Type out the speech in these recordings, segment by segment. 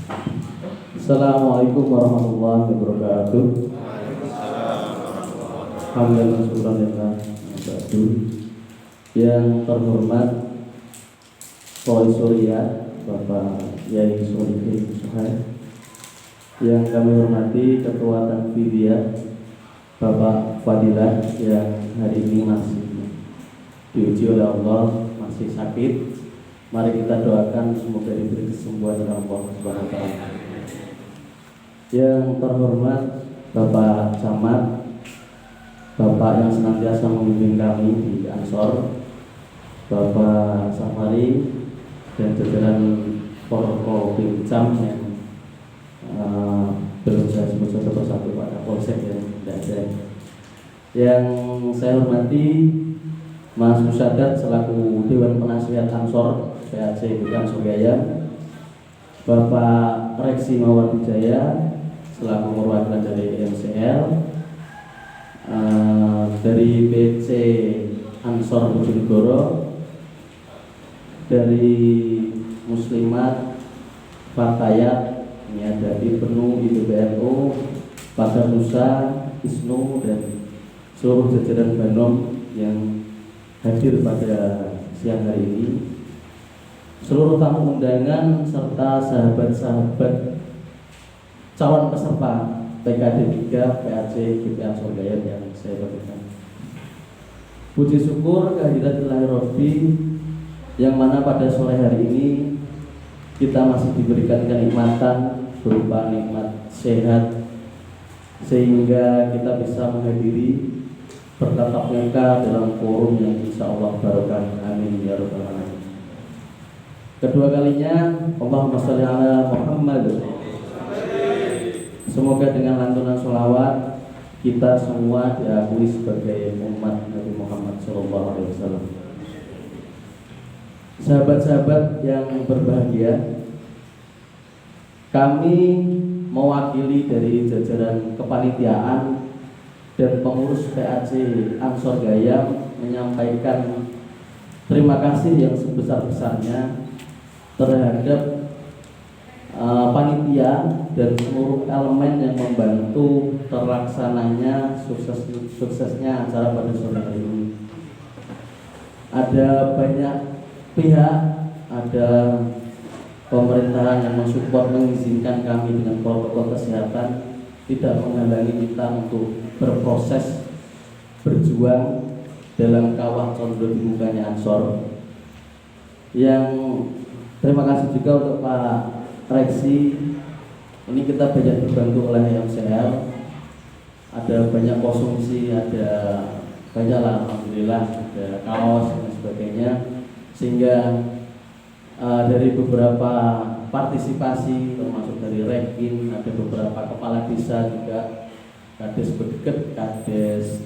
Assalamualaikum warahmatullahi wabarakatuh. Alhamdulillah. Yang terhormat Poi Surya Bapak Yai Solihin Suhaib, yang kami hormati Ketua Tanfidiyah Bapak Fadilah yang hari ini masih diuji oleh Allah, masih sakit. Mari kita doakan semoga diberi kesembuhan oleh Allah Subhanahu wa taala. Yang terhormat Bapak Camat, Bapak yang senantiasa membimbing kami di Ansor, Bapak Safari dan jajaran Forkopimcam yang belum saya sebut satu persatu, Pak Kapolsek yang tidak ada. Yang saya hormati Mas Musyadat selaku Dewan Penasihat Ansor PAC Bukan Sogaya, Bapak Reksi Mawar Wijaya selaku perwakilan dari MCL, dari BC Ansor Bojonegoro, dari Muslimat Fatayat, ini ada IPNU, IPBNU, Pasar Nusa, ISNU, dan seluruh jajaran Banom yang hadir pada siang hari ini, seluruh tamu undangan serta sahabat-sahabat calon peserta PKD 3 PAC GPA Surabaya yang saya berikan. Puji syukur kehadirat Ilahi Rabbi yang mana pada sore hari ini kita masih diberikan kenikmatan berupa nikmat sehat sehingga kita bisa menghadiri bertatap muka dalam forum yang insya Allah barokah. Amin ya rabbal alamin. Kedua kalinya Allahumma sholli ala Muhammad. Semoga dengan lantunan sholawat kita semua diakui sebagai umat Nabi Muhammad SAW. Sahabat-sahabat yang berbahagia, kami mewakili dari jajaran kepanitiaan dan pengurus PAC Ansor Gaya menyampaikan terima kasih yang sebesar-besarnya terhadap panitia dan seluruh elemen yang membantu terlaksananya suksesnya acara pada sore hari ini. Ada banyak pihak, ada pemerintahan yang mensupport, mengizinkan kami dengan protokol kesehatan, tidak menghalangi kita untuk berproses, berjuang dalam kawah condro di mukanya Ansor. Yang terima kasih juga untuk Pak Reksi, ini kita banyak dibantu oleh MCL, ada banyak konsumsi, ada banyak lah, alhamdulillah, ada kaos dan sebagainya, sehingga dari beberapa partisipasi termasuk dari Rekin, ada beberapa kepala desa juga, Kades Bedeket, Kades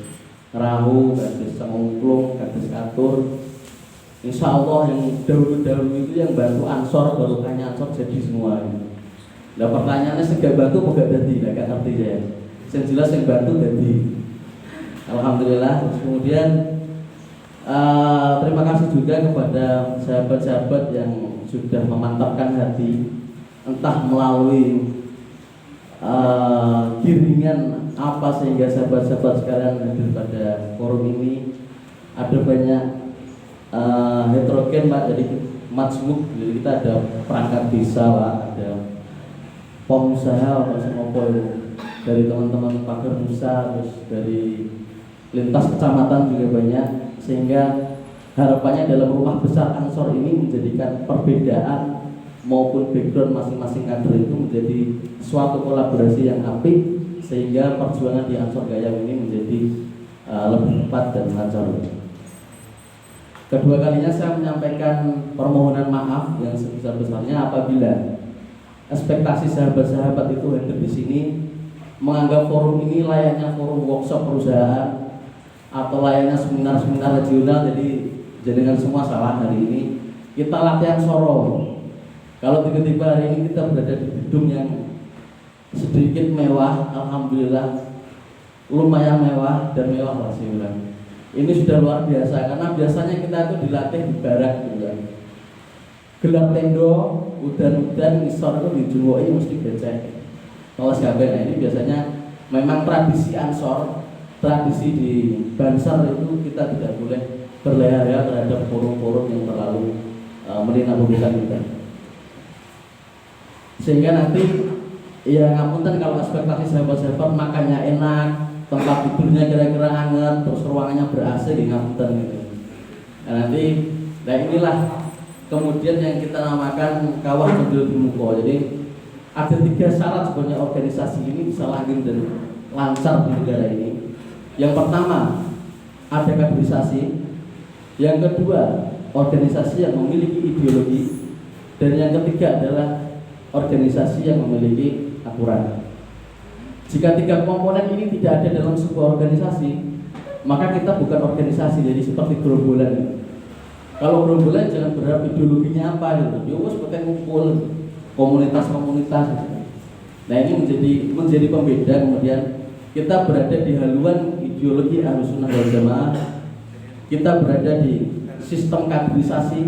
Rahu, Kades Semungklung, Kades Katur. Insya Allah yang dahulu-dahulu itu yang bantu Ansor, baru hanya Ansor jadi semua. Nah pertanyaannya segak bantu apa gak jadi? Nah, gak ngerti saya. Yang jelas yang bantu jadi. Alhamdulillah. Terus kemudian terima kasih juga kepada sahabat-sahabat yang sudah memantapkan hati, entah melalui giringan apa sehingga sahabat-sahabat sekarang hadir pada forum ini. Ada banyak heterogen Pak, jadi majmuk, jadi kita ada perangkat desa Pak, ada pengusaha apa semua dari teman-teman Pakar Nusa, terus dari lintas kecamatan juga banyak, sehingga harapannya dalam rumah besar Ansor ini menjadikan perbedaan maupun background masing-masing kader itu menjadi suatu kolaborasi yang apik, sehingga perjuangan di Ansor Gaya ini menjadi lebih tepat dan lancar. Kedua kalinya saya menyampaikan permohonan maaf yang sebesar-besarnya apabila ekspektasi sahabat-sahabat itu hadir di sini menganggap forum ini layaknya forum workshop perusahaan atau layaknya seminar-seminar regional, jadi dengan semua salah. Hari ini kita latihan soro. Kalau tiba-tiba hari ini kita berada di gedung yang sedikit mewah, alhamdulillah lumayan mewah dan mewah lah sih bilang. Ini sudah luar biasa karena biasanya kita itu dilatih di barak gitu kan. Gelap tendo, udan-udan ngisor itu dijungoki mesti becek. Kalau sahabat ini biasanya memang tradisi ansor, tradisi di Banser itu kita tidak boleh berleha-leha terhadap forum-forum yang terlalu meninabukan kita. Sehingga nanti ya ngapunten kalau ekspektasi sahabat-sahabat makannya enak, tempat tidurnya kira-kira hangat, terus ruangannya ber-AC di ngapunten gitu. Nah, inilah kemudian yang kita namakan kawah Candil Bimuko. Jadi ada 3 syarat sebenarnya organisasi ini bisa langgeng dan lancar di negara ini. Yang pertama ada kaderisasi, yang kedua organisasi yang memiliki ideologi, dan yang ketiga adalah organisasi yang memiliki aturan. Jika 3 komponen ini tidak ada dalam sebuah organisasi, maka kita bukan organisasi, jadi seperti gerombolan. Kalau gerombolan jangan berharap ideologinya apa gitu. Ya wes pakai ngumpul komunitas-komunitas gitu. Nah, ini menjadi pembeda. Kemudian kita berada di haluan ideologi Ahlussunnah wal Jamaah. Kita berada di sistem kaderisasi.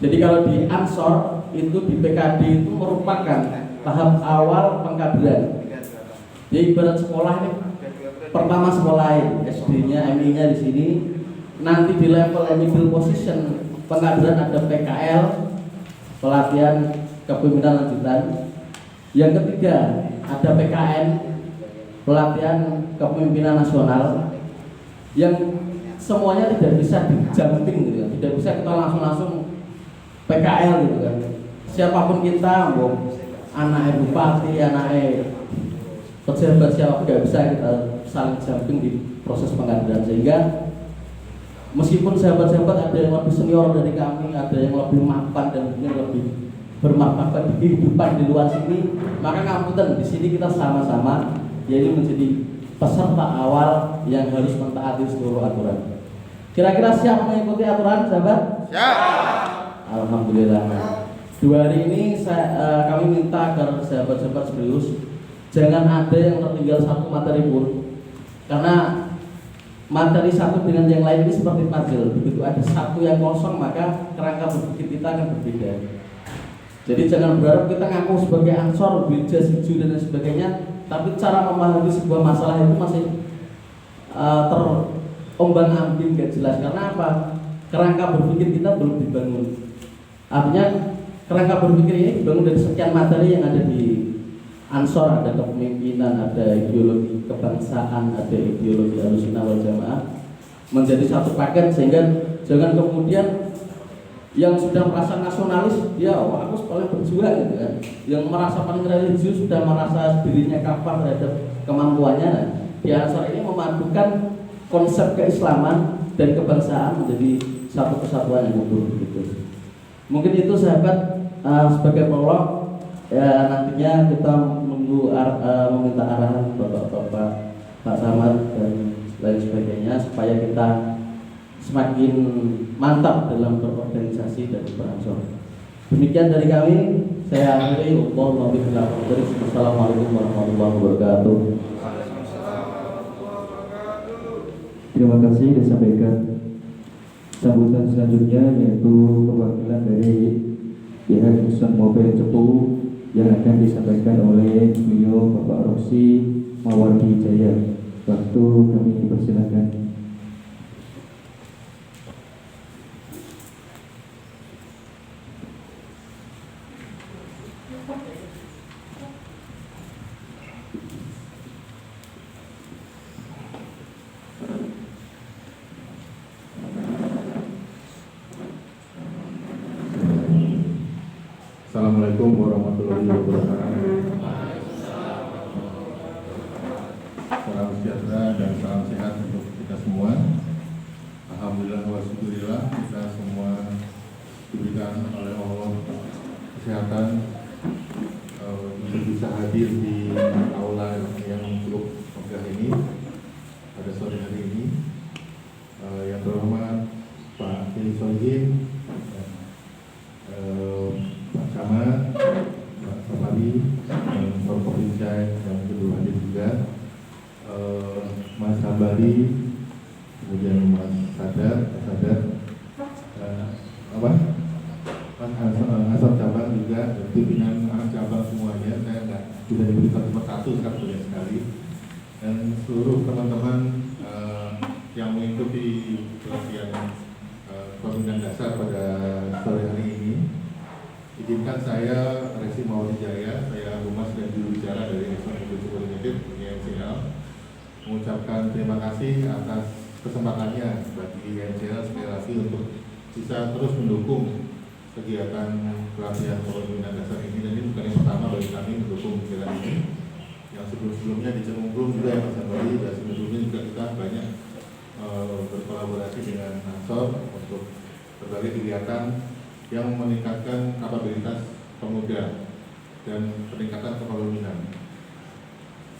Jadi kalau di Ansor itu di PKD itu merupakan tahap awal pengkaderan. Jadi ibarat sekolah ini, pertama sekolah SD-nya, MI-nya di sini. Nanti di level middle position pengkaderan ada PKL, pelatihan kepemimpinan lanjutan. Yang ketiga ada PKN, pelatihan kepemimpinan nasional. Yang semuanya tidak bisa dijumping gitu kan, tidak bisa kita langsung PKL gitu kan. Siapapun kita, anak bupati, anak pejabat siapa, tidak bisa kita saling jumping di proses pengkaderan. Sehingga meskipun sahabat-sahabat ada yang lebih senior dari kami, ada yang lebih mapan dan lebih bermartabat di kehidupan di luar sini, maka ngapunten di sini kita sama-sama, yaitu menjadi peserta awal yang harus mentaati seluruh aturan. Kira-kira siap mengikuti aturan, sahabat? Siap. Alhamdulillah. 2 hari ini kami minta agar sahabat-sahabat serius, jangan ada yang tertinggal satu materi pun, karena materi satu dengan yang lain ini seperti puzzle. Begitu ada satu yang kosong, maka kerangka berpikir kita akan berbeda. Jadi jangan berharap kita ngaku sebagai ansor, gereja hijau dan sebagainya, tapi cara memahami sebuah masalah itu masih terombang-ambing, gak jelas. Karena apa? Kerangka berpikir kita belum dibangun. Artinya kerangka berpikir ini dibangun dari sekian materi yang ada di ansor. Ada kepemimpinan, ada ideologi kebangsaan, ada ideologi Ahlussunnah wal Jamaah, menjadi satu paket. Sehingga jangan kemudian yang sudah merasa nasionalis, dia aku paling berjuang gitu kan. Yang merasa paling religius sudah merasa dirinya kafah terhadap kemampuannya. Nah, di ansor ini memadukan konsep keislaman dan kebangsaan menjadi satu kesatuan yang utuh gitu. Mungkin itu sahabat sebagai prolog. Ya, nantinya kita meminta arahan Bapak-bapak, Pak Samad dan lain sebagainya, supaya kita semakin mantap dalam berorganisasi dan beransor. Demikian dari kami. Saya akhiri. Wassalamualaikum warahmatullahi wabarakatuh. Terima kasih disampaikan. Sambutan selanjutnya yaitu perwakilan dari pihak Perusahaan Mobil Cepu yang akan disampaikan oleh beliau Bapak Roksi Mawardi Jaya. Waktu kami persilakan. Assalamualaikum warahmatullahi wabarakatuh. Salam sejahtera dan salam sehat untuk kita semua. Alhamdulillah wa syukurillah, kita semua diberikan oleh Allah kesehatan untuk bisa hadir di aula yang cukup megah ini pada sore hari ini. Yang terhormat Pak Kiai Sohim, Pak Camat, Pak Sapadi, Provinsi dan Kedua Hadir juga, Mas Hambali, kemudian Mas Sadar, Mas Asam Cabang juga, pimpinan anak cabang semuanya, saya nggak bisa nyebut satu persatu karena banyak sekali, dan seluruh teman-teman yang mengikuti pelatihan pembinaan dasar pada sore hari ini. Izinkan saya, Resi Maulijaya, saya Humas dan Juru Bicara dari Eson Industri Limited (YNCL), mengucapkan terima kasih atas kesempatannya bagi YNCL sekali lagi untuk bisa terus mendukung kegiatan pelatihan pembinaan dasar ini. Dan ini bukan yang pertama bagi kami mendukung kegiatan ini. Yang sebelum-sebelumnya di Cengungklung juga ya Mas Ambari, dan sebelumnya juga kita banyak berkolaborasi dengan Ansor untuk berbagai kegiatan yang meningkatkan kapabilitas pemuda dan peningkatan kepemimpinan.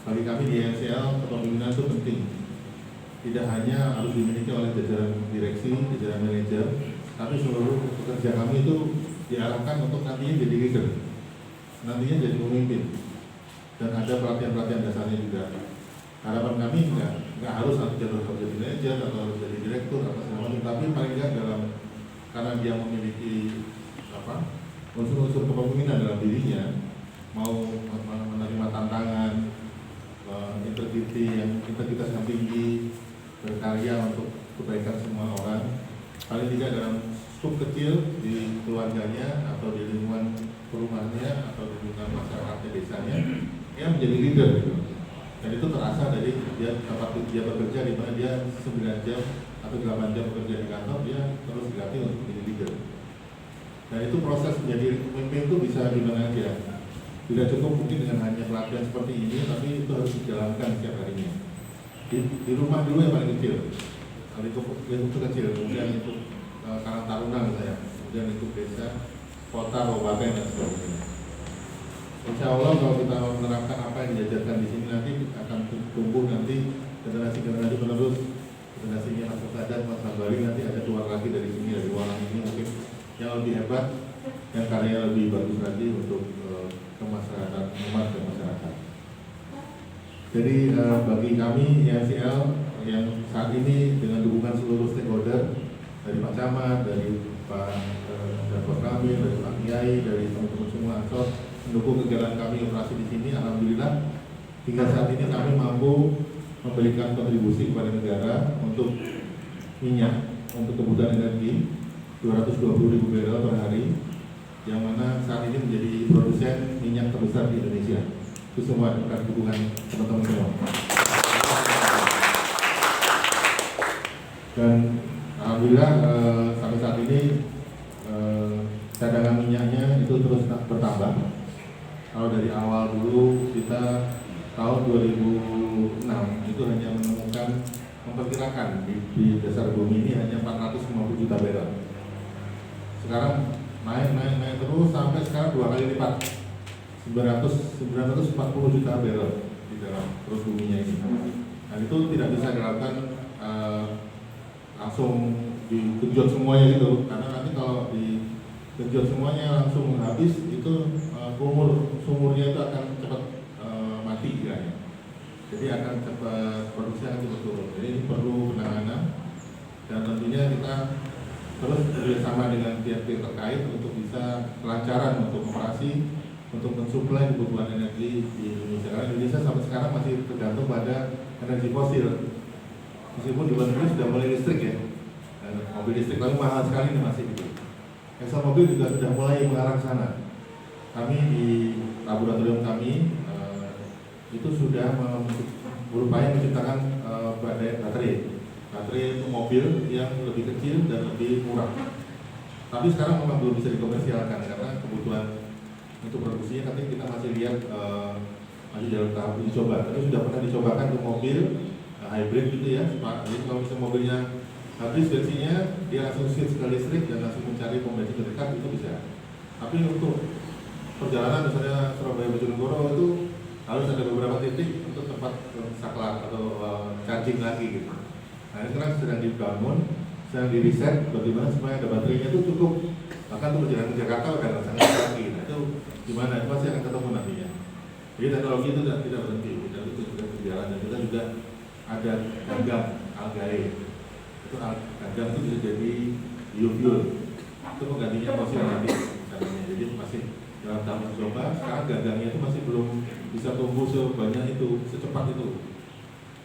Bagi kami di YNCL, kepemimpinan itu penting. Tidak hanya harus dimiliki oleh jajaran direksi, jajaran manajer, tapi seluruh pekerja kami itu diarahkan untuk nantinya jadi leader, nantinya jadi pemimpin. Dan ada pelatihan-pelatihan dasarnya juga. Harapan kami nggak harus nanti jadi manajer atau harus jadi direktur atau segala macam, tapi paling nggak dalam, karena dia memiliki unsur-unsur kepemimpinan dalam dirinya, mau menerima tantangan, integritas yang tinggi, berkarya untuk kebaikan semua orang, paling tidak dalam skup kecil di keluarganya atau di lingkungan perumahannya atau di lingkungan masyarakatnya, desanya, dia menjadi leader gitu. Dan itu terasa dari dia tempat dia bekerja, di mana dia 9 jam atau 8 jam bekerja di kantor, dia terus dilatih untuk menjadi leader. Dan itu proses menjadi pemimpin itu bisa di mana aja. Tidak cukup mungkin dengan hanya pelatihan seperti ini, tapi itu harus dijalankan setiap harinya. Di rumah dulu yang paling kecil, itu kecil, kemudian itu Karang Taruna misalnya, kemudian itu desa, kota, kabupaten dan sebagainya. Insya Allah kalau kita menerapkan apa yang diajarkan di sini, nanti akan tumbuh nanti generasi-generasi penerus, generasinya Mas Sadat, Mas Ambari, nanti ada keluar lagi dari sini, dari Walang ini mungkin yang lebih hebat, yang karya lebih bagus lagi untuk kemaslahatan umat dan masyarakat. Jadi bagi kami YNCL yang saat ini dengan dukungan seluruh stakeholder dari Pak Camat, dari Pak Dapur kami, dari Pak Kiai, dari teman-teman semua Ansor mendukung kegiatan kami operasi di sini, alhamdulillah hingga saat ini kami mampu memberikan kontribusi kepada negara untuk minyak, untuk kebutuhan energi 220.000 barrel per hari, yang mana saat ini menjadi produsen minyak terbesar di Indonesia. Itu semua berkat dukungan teman-teman semua. Dan alhamdulillah sampai saat ini cadangan minyaknya itu terus bertambah. Kalau dari awal dulu kita tahun 2006 itu hanya memperkirakan di dasar bumi ini hanya 450 juta barrel. Sekarang naik terus sampai sekarang 2 kali lipat, 940 juta barrel di dalam perut buminya ini. Nah itu tidak bisa dilakukan langsung digenjot semuanya gitu, karena nanti kalau digenjot semuanya langsung habis itu sumurnya itu akan cepat mati kiranya. Jadi akan cepat, produksi akan cepat turun. Jadi ini perlu penanganan, dan tentunya kita terus bekerjasama dengan pihak-pihak terkait untuk bisa kelancaran untuk operasi, untuk mensuplai kebutuhan energi di Indonesia. Karena Indonesia sampai sekarang masih tergantung pada energi fosil. Meskipun di luar negeri sudah mulai listrik ya, dan mobil listrik, tapi mahal sekali ini masih gitu. Exxon Mobil juga sudah mulai mengarah ke sana. Kami di laboratorium kami itu sudah berupaya menciptakan baterai untuk mobil yang lebih kecil dan lebih murah. Tapi sekarang memang belum bisa dikomersialkan karena kebutuhan untuk produksinya nanti kita masih lihat masih dalam tahap uji coba. Tapi sudah pernah dicobakan untuk mobil hybrid gitu ya. Jadi kalau misalnya mobilnya habis bensinnya, dia langsung switch ke listrik dan langsung mencari pom bensin terdekat, itu bisa. Tapi untuk perjalanan misalnya Surabaya Bojonegoro itu harus ada beberapa titik untuk tempat saklar atau charging lagi gitu. Nah ini sekarang sedang dibangun, sedang diriset bagaimana supaya ada baterainya itu cukup. Bahkan untuk perjalanan ke Jakarta udah nggak sangat lagi. Nah itu gimana? Itu pasti akan ketemu nantinya. Jadi teknologi itu tidak berhenti, dan itu sudah berjalan. Dan kita juga ada ganggang algae. Itu ganggang itu bisa jadi biofuel. Itu penggantinya fosil nanti misalnya. Jadi masih dalam tahap uji coba. Sekarang gagangnya itu masih belum bisa tumbuh sebanyak itu, secepat itu.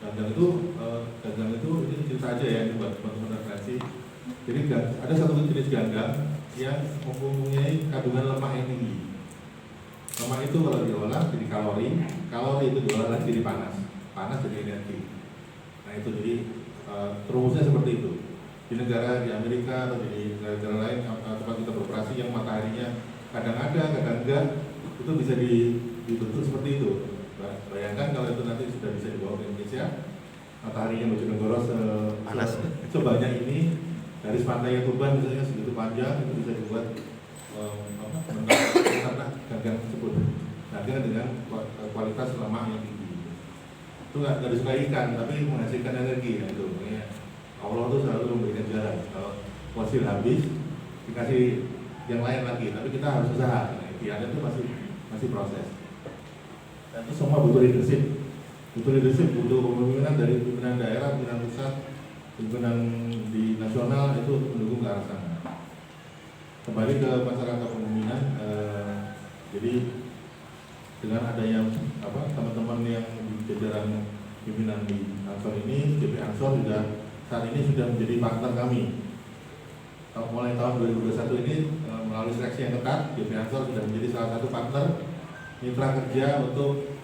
Gagang itu ini cerita aja ya, ini buat teman-teman referensi. Jadi ada satu jenis gagang yang mempunyai kandungan lemak yang tinggi. Lemak itu kalau diolah jadi kalori itu diolah lagi jadi panas jadi energi. Nah itu jadi rumusnya seperti itu. Di negara di Amerika atau di negara lain tempat kita beroperasi yang mataharinya kadang ada, kadang enggak, itu bisa dibentuk seperti itu. Bayangkan kalau itu nanti sudah bisa dibawa ke Indonesia, mataharinya Bojonegoro sebanyak ini, garis pantainya Tuban misalnya segitu panjang, itu bisa dibuat gagang tersebut. Nah, dengan kualitas lemak yang tinggi. Itu nggak disukai ikan, tapi menghasilkan energi. Nah, itu makanya Allah itu selalu memberikan jalan. Kalau fosil habis, dikasih yang lain lagi, tapi kita harus usaha. Nah, ikhtiar itu masih proses. Dan itu semua butuh leadership, butuh pemimpinan dari pimpinan daerah, pimpinan pusat, pimpinan di nasional itu mendukung ke arah sana. Kembali ke masalah kepemimpinan, jadi dengan adanya teman-teman yang di jajaran pimpinan di Ansor ini, JP Ansor juga saat ini sudah menjadi partner kami. Mulai tahun 2021 ini melalui seleksi yang ketat, JP Ansor sudah menjadi salah satu partner mitra kerja untuk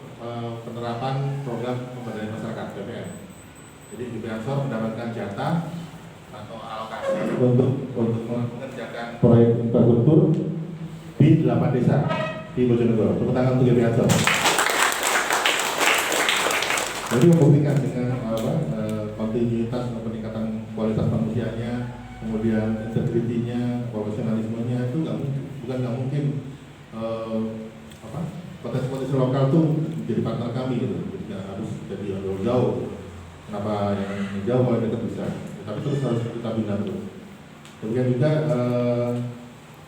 penerapan program pemberdayaan masyarakat PPM. Jadi JP Ansor mendapatkan jatah atau alokasi untuk mengerjakan proyek infrastruktur di 8 desa di Bojonegoro. Tepuk tangan untuk JP Ansor. Jadi membuktikan dengan kontinuitas peningkatan kualitas manusianya, kemudian integritinya, profesionalismenya itu bukan nggak mungkin potensi lokal tuh menjadi partner kami gitu. Jadi harus jadi jauh. Kenapa yang jauh kalau dekat bisa? Tapi terus harus kita bina terus. Kemudian juga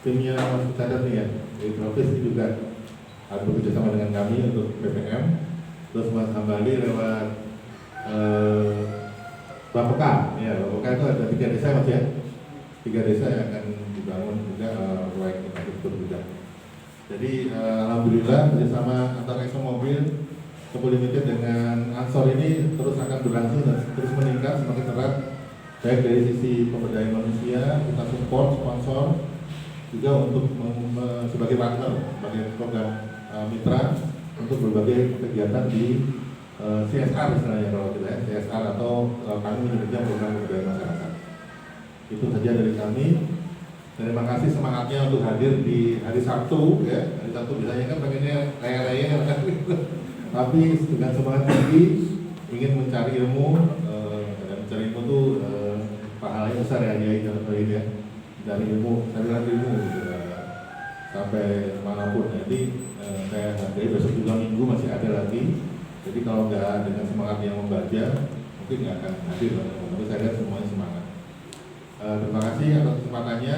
timnya Mas Cadar nih ya, dari Profes ini juga harus bekerjasama dengan kami untuk BPM. Terus Mas Hambali lewat Bapeka, ya Bapeka itu ada 3 desa Mas ya, 3 desa yang akan dibangun juga proyek infrastruktur juga. Jadi alhamdulillah kerjasama antara ExxonMobil Limited dengan Ansor ini terus akan berlangsung dan terus meningkat semakin erat, baik dari sisi pemberdayaan manusia, kita support sponsor juga untuk sebagai partner, sebagai program mitra untuk berbagai kegiatan di CSR misalnya kalau kita CSR atau kami bekerja program pemberdayaan masyarakat. Itu saja dari kami. Terima kasih semangatnya untuk hadir di hari Sabtu ya. Hari Sabtu biasanya kan pengennya raya-raya tapi dengan semangat tinggi ingin mencari ilmu dan mencari ilmu itu pahalanya besar ya ini ya. Dari ilmu, carilah ilmu sampai manapun. Jadi saya hargai besok juga minggu masih ada lagi. Jadi kalau nggak dengan semangat yang membaca mungkin nggak akan hadir. Tapi saya lihat semuanya semangat. Terima kasih atas kesempatannya.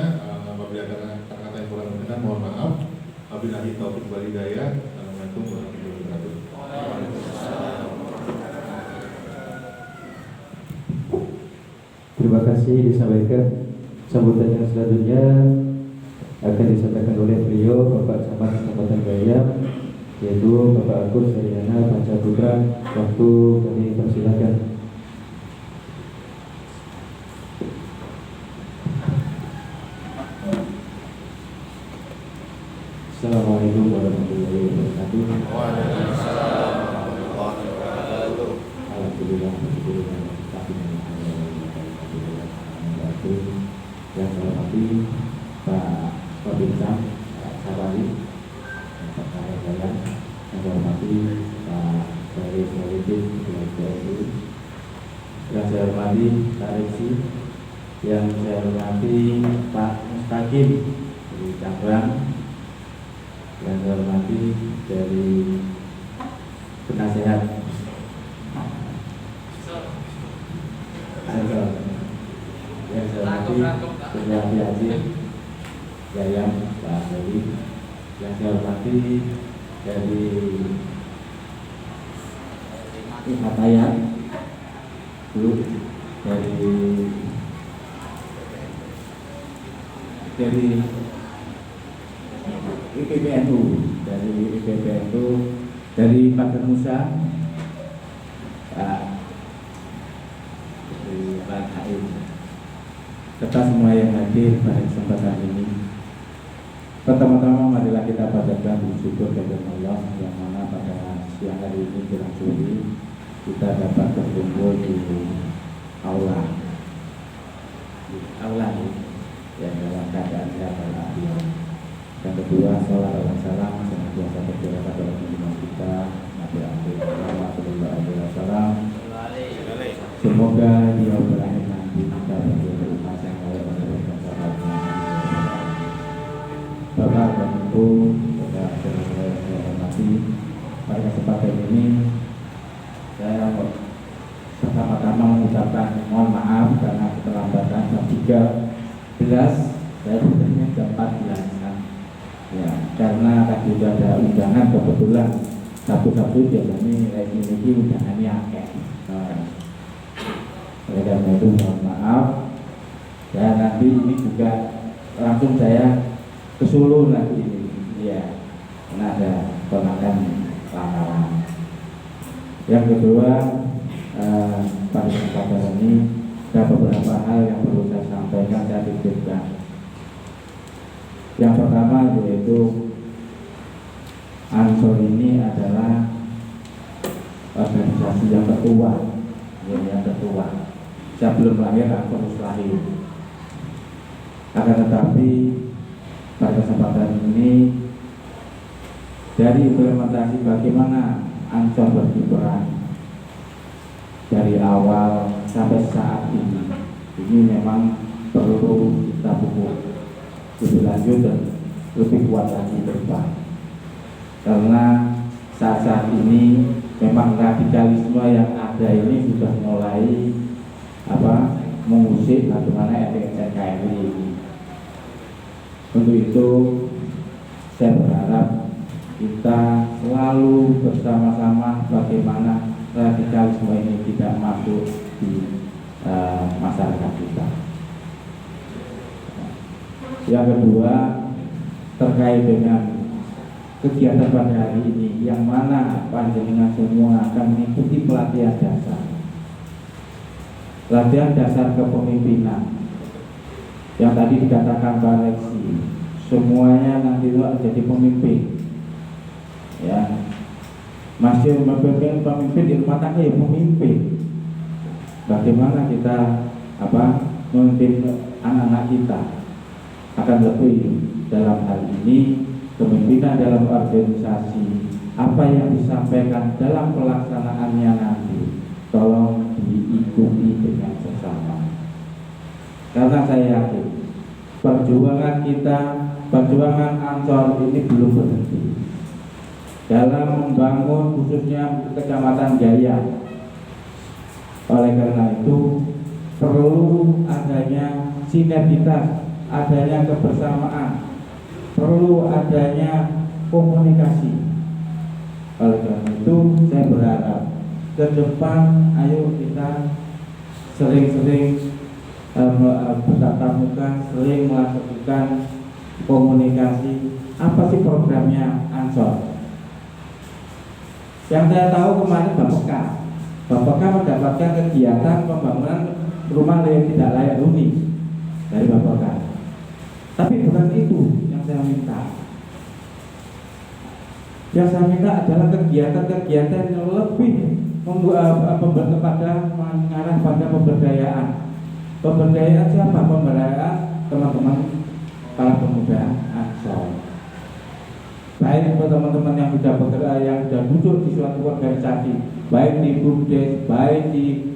Apabila ada kata-kata yang kurang berkenan, mohon maaf. Wabillahi taufiq wal hidayah. Assalamualaikum warahmatullahi wabarakatuh. Terima kasih disampaikan. Sambutan yang selanjutnya akan disampaikan oleh beliau Bapak Camat Kecamatan Gayam, yaitu Bapak Agus Haryana Pancaputra. Waktu kami persilakan. Assalamualaikum warahmatullahi wabarakatuh. Waalaikumsalam warahmatullahi wabarakatuh. Alhamdulillah, yang saya hormati Pak Wabinsam, Pak Sabari, Pak Karyawan, yang saya hormati Pak Ferry Solitin, yang saya hormati Pak Resi, yang saya hormati Pak Mustaqim dari Cabang, yang saya hormati dari penasehat yang saya hormati Penyapi Haji Yayam Pak Heri, yang saya hormati dari Ihatayat Bu, dari IPPNU yaitu dari Pak Musa, Pak Haim, serta semua yang hadir pada kesempatan ini. Pertama-tama marilah kita panjatkan syukur kepada Allah yang mana pada siang hari ini jelang sore kita dapat berkumpul di aula ini yang dalam keadaan sehat walafiat. Yang kedua, salam dan salam senantiasa tercurah pada junjungan kita Nabi Muhammad SAW. Semoga dia berakhir nanti kita menjadi umat yang layak mendapatkan sahabatnya. Bapak dan Ibu, saudara yang saya hormati, pada kesempatan ini saya pertama-tama mengucapkan mohon maaf karena keterlambatan jam 13 saya sebenarnya jam 14 ya, karena tadi sudah ada undangan, kebetulan Sabtu biasanya ini undangannya akeh. Oleh karena itu mohon maaf, dan nanti ini juga langsung saya ke Solo nanti ini ya, karena ada ponakan lamaran. Yang kedua, pada kesempatan ini ada beberapa hal yang perlu saya sampaikan, saya titipkan. Yang pertama yaitu Ansor ini adalah organisasi yang tertua, Saya belum lahir, Ansor lahir. Akan tetapi pada kesempatan ini dari implementasi bagaimana Ansor berkiprah dari awal sampai saat ini memang perlu kita pupuk lebih lanjut dan lebih kuat lagi ke depan, karena saat ini memang radikalisme yang ada ini sudah mulai mengusik bagaimana NKRI ini. Untuk itu saya berharap kita selalu bersama-sama bagaimana radikalisme ini tidak masuk di masyarakat kita. Yang kedua, terkait dengan kegiatan pada hari ini, yang mana panjenengan semua akan mengikuti pelatihan dasar kepemimpinan yang tadi dikatakan Pak Reksi, semuanya nanti menjadi pemimpin ya, masih memimpin pemimpin di rumah tangga ya pemimpin. Bagaimana kita memimpin anak-anak kita akan lebih dalam hal ini kepemimpinan dalam organisasi, apa yang disampaikan dalam pelaksanaannya nanti tolong diikuti dengan seksama, karena saya yakin perjuangan Ansor ini belum berhenti dalam membangun khususnya Kecamatan Jaya. Oleh karena itu perlu adanya sinergitas, adanya kebersamaan, perlu adanya komunikasi. Oleh karena itu saya berharap ke depan ayo kita sering-sering bertatap muka, sering melakukan komunikasi. Apa sih programnya Ansor? Yang saya tahu kemarin Bapeka mendapatkan kegiatan pembangunan rumah yang tidak layak huni dari Bapeka. Tapi bukan itu yang saya minta. Yang saya minta adalah kegiatan-kegiatan yang lebih mengarah pada pemberdayaan. Pemberdayaan siapa? Pemberdayaan teman-teman para pemuda Ansor. Baik teman-teman yang sudah bekerja, yang sudah duduk di suatu organisasi, baik di BUMDes, baik di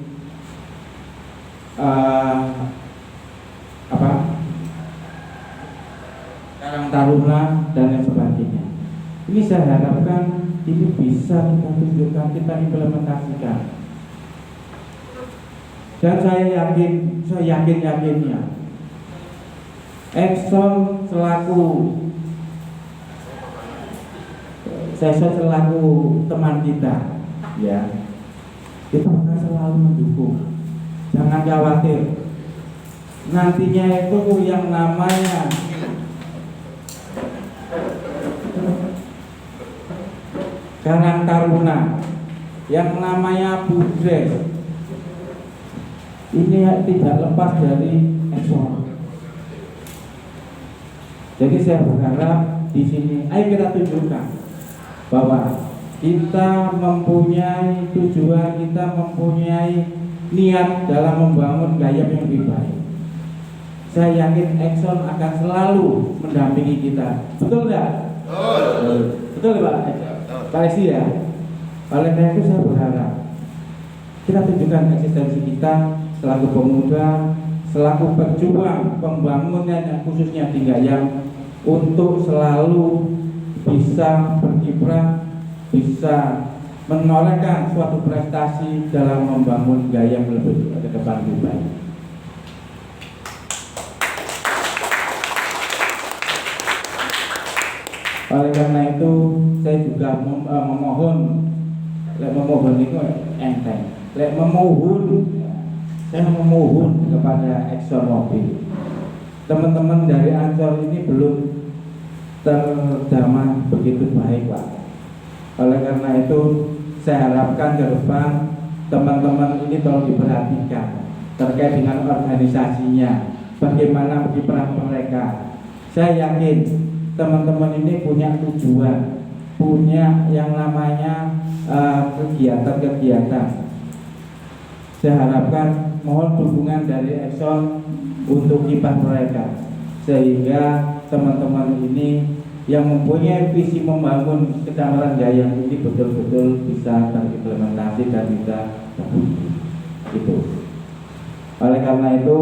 Karang Taruna dan lain sebagainya. Ini saya harapkan ini bisa kita tunjukkan, kita implementasikan. Dan saya yakinnya Exxon selaku teman kita ya, kita akan selalu mendukung. Jangan khawatir, nantinya itu yang namanya Karang Taruna, yang namanya Budres, ini tidak lepas dari ekspor. Jadi saya berharap di sini, ayo kita tunjukkan bahwa kita mempunyai tujuan, kita mempunyai niat dalam membangun Gayam yang lebih baik. Saya yakin Exxon akan selalu mendampingi kita. Betul tidak? Betul Pak? Pak Esi ya? Oleh karena itu saya berharap kita tunjukkan eksistensi kita selaku pemuda, selaku pejuang pembangunan khususnya di Gayam, untuk selalu bisa berkiprah, bisa menorehkan suatu prestasi dalam membangun Gayam lebih ke depan lebih baik. Oleh karena itu saya juga memohon itu enteng. Saya memohon kepada Exxon Mobil. Teman-teman dari Ancol ini belum terjamah begitu baik, Pak. Oleh karena itu saya harapkan ke depan teman-teman ini tolong diperhatikan terkait dengan organisasinya, bagaimana kiprah mereka. Saya yakin teman-teman ini punya tujuan, punya yang namanya kegiatan-kegiatan. Saya harapkan mohon dukungan dari Exxon untuk kiprah mereka, sehingga teman-teman ini yang mempunyai visi membangun Kecamatan Gayam ini betul-betul bisa terimplementasi dan bisa itu. Oleh karena itu,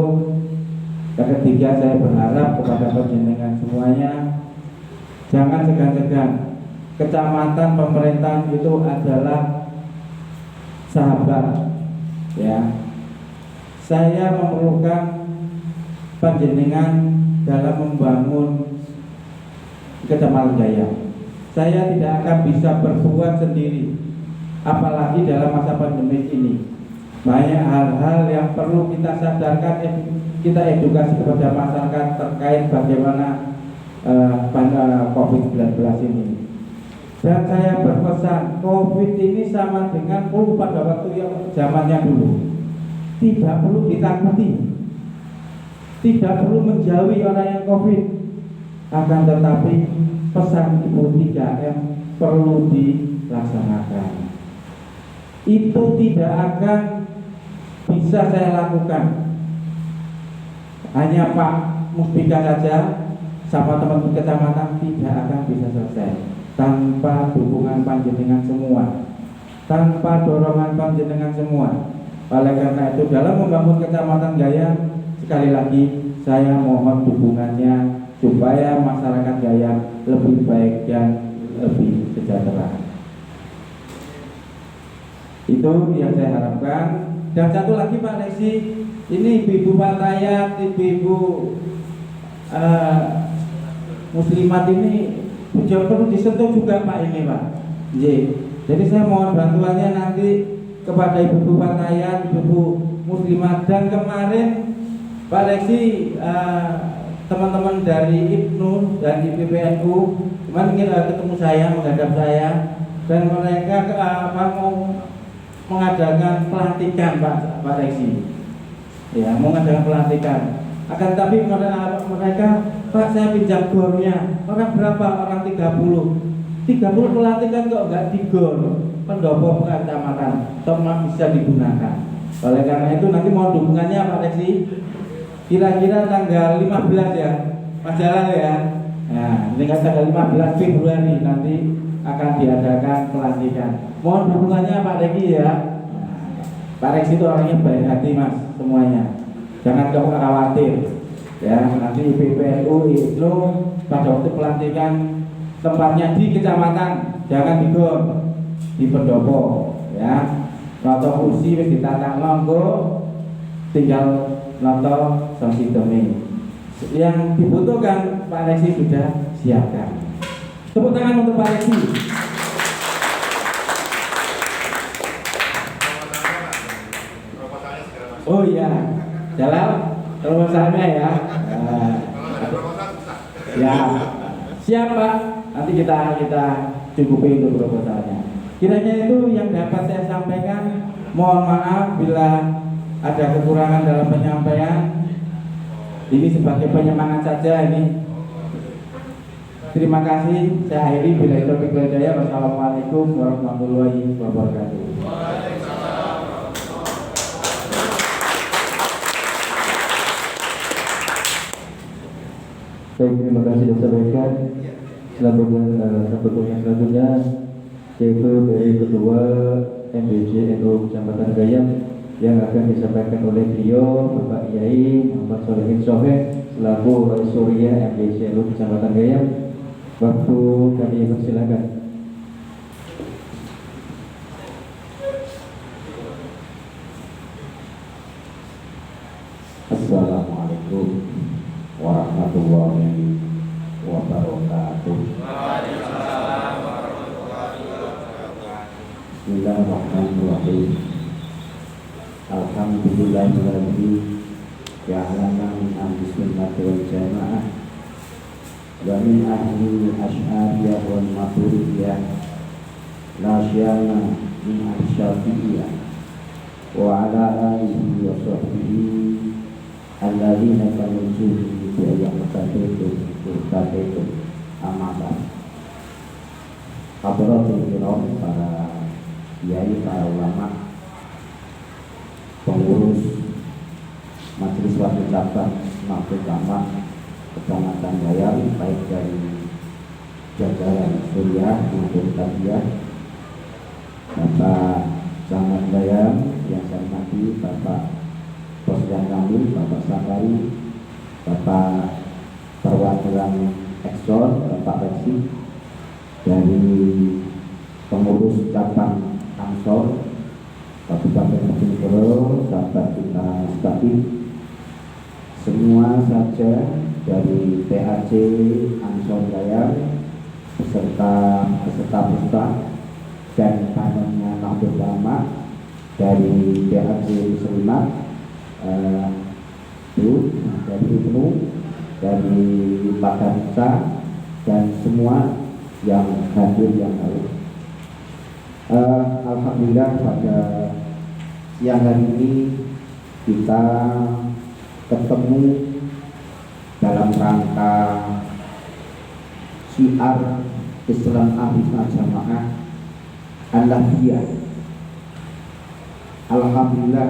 yang ketiga saya berharap kepada panjenengan semuanya, jangan segan-segan. Kecamatan pemerintahan itu adalah sahabat, ya. Saya memerlukan panjenengan dalam membangun Kecamatan Gayam. Saya tidak akan bisa berbuat sendiri, apalagi dalam masa pandemi ini. Banyak hal-hal yang perlu kita sadarkan, kita edukasi kepada masyarakat terkait bagaimana COVID-19 ini. Dan saya berpesan, COVID ini sama dengan flu pada waktu yang zamannya dulu. Tidak perlu ditakuti, tidak perlu menjauhi orang yang COVID. Akan tetapi pesan Ibu 3M perlu dilaksanakan. Itu tidak akan bisa saya lakukan. Hanya Pak Musbika saja sama teman-teman kecamatan tidak akan bisa selesai tanpa dukungan panjenengan semua, tanpa dorongan panjenengan semua. Oleh karena itu dalam membangun Kecamatan Gayam, sekali lagi saya mohon dukungannya supaya masyarakat Gayam lebih baik dan lebih sejahtera. Itu yang saya harapkan. Dan satu lagi Pak Lesi, ini ibu-ibu Patayat, ibu-ibu muslimat ini juga perlu disentuh juga Pak ini Pak. Jadi saya mohon bantuannya nanti kepada ibu-ibu Patayat, ibu-ibu muslimat. Dan kemarin Pak Lesi, teman-teman dari IPNU dan IPPNU kemarin ketemu saya, menghadap saya, dan mereka mau mengadakan pelantikan Pak Reksi, ya, mau mengadakan pelantikan. Akan tapi mereka, Pak saya pinjam gornya, orang berapa? Orang 30 pelantikan kok nggak digor pendopo kecamatan, toh bisa digunakan. Oleh karena itu nanti mohon dukungannya Pak Reksi. Kira-kira tanggal 15 ya, Mas Jalan ya. Nah, dengan tanggal 15 Februari nanti akan diadakan pelantikan. Mohon dukungannya Pak Regi ya. Nah, Pak Regi itu orangnya baik hati Mas semuanya. Jangan kamu khawatir. Ya, nanti IPPNU, IPNU pada waktu pelantikan tempatnya di kecamatan, jangan di GOR, di pendopo ya. Noto kursi wis ditata monggo, tinggal noto sanksi demi. Yang dibutuhkan Pak Reksi sudah siapkan. Tepuk tangan untuk Pak Reksi. Oh iya, jalan proposalnya ya. Ya, siap Pak. Nanti kita cukupi untuk proposalnya. Kiranya itu yang dapat saya sampaikan. Mohon maaf bila ada kekurangan dalam penyampaian. Ini sebagai penyemangat saja ini. Terima kasih. Saya akhiri bila itu hidayah. Wassalamualaikum warahmatullahi wabarakatuh. Baik, terima kasih disampaikan. Selanjutnya yaitu dari Ketua MBJ NU Kecamatan Gayam yang akan disampaikan oleh beliau Bapak Yai Muhammad Solihin Soheh selaku Wali Surya MBJ NU Kecamatan Gayam. Waktu kami persilakan. Assalamualaikum warahmatullahi wabarakatuh. Bismillahirrahmanirrahim. Alhamdulillahirabbil alamin. Bismillah wal jamaah wa min ahli asy'ariyah wal maturidiyah la syana min asy-syafi'iyah wa ala alihi wa sahbihi alladzina kanu bi ayyamin amada. Hadratul kiram, para kiai, para ulama, pengurus majelis wakil cabang maupun camat Kecamatan Gayam, baik dari jajaran Suriah maupun Tabiyah, Bapak Camat Gayam yang saya hormati, Bapak Posyan kami, Bapak Sakari, Bapak perwakilan Ekson, Bapak Reksi, dari pengurus cabang Ansor Kabupaten Bojonegoro, sahabat kita sekalian, semua saja dari PAC Ansor Gayam beserta peserta dan panennya Nahdlatul Ulama, dari PAC Muslimat, dari Ibnu, dari Padansa, dan semua yang hadir yang lalu. Alhamdulillah pada siang hari ini kita ketemu dalam rangka syiar Islam Ahlussunnah Jamaah Al-Lahiyah. Alhamdulillah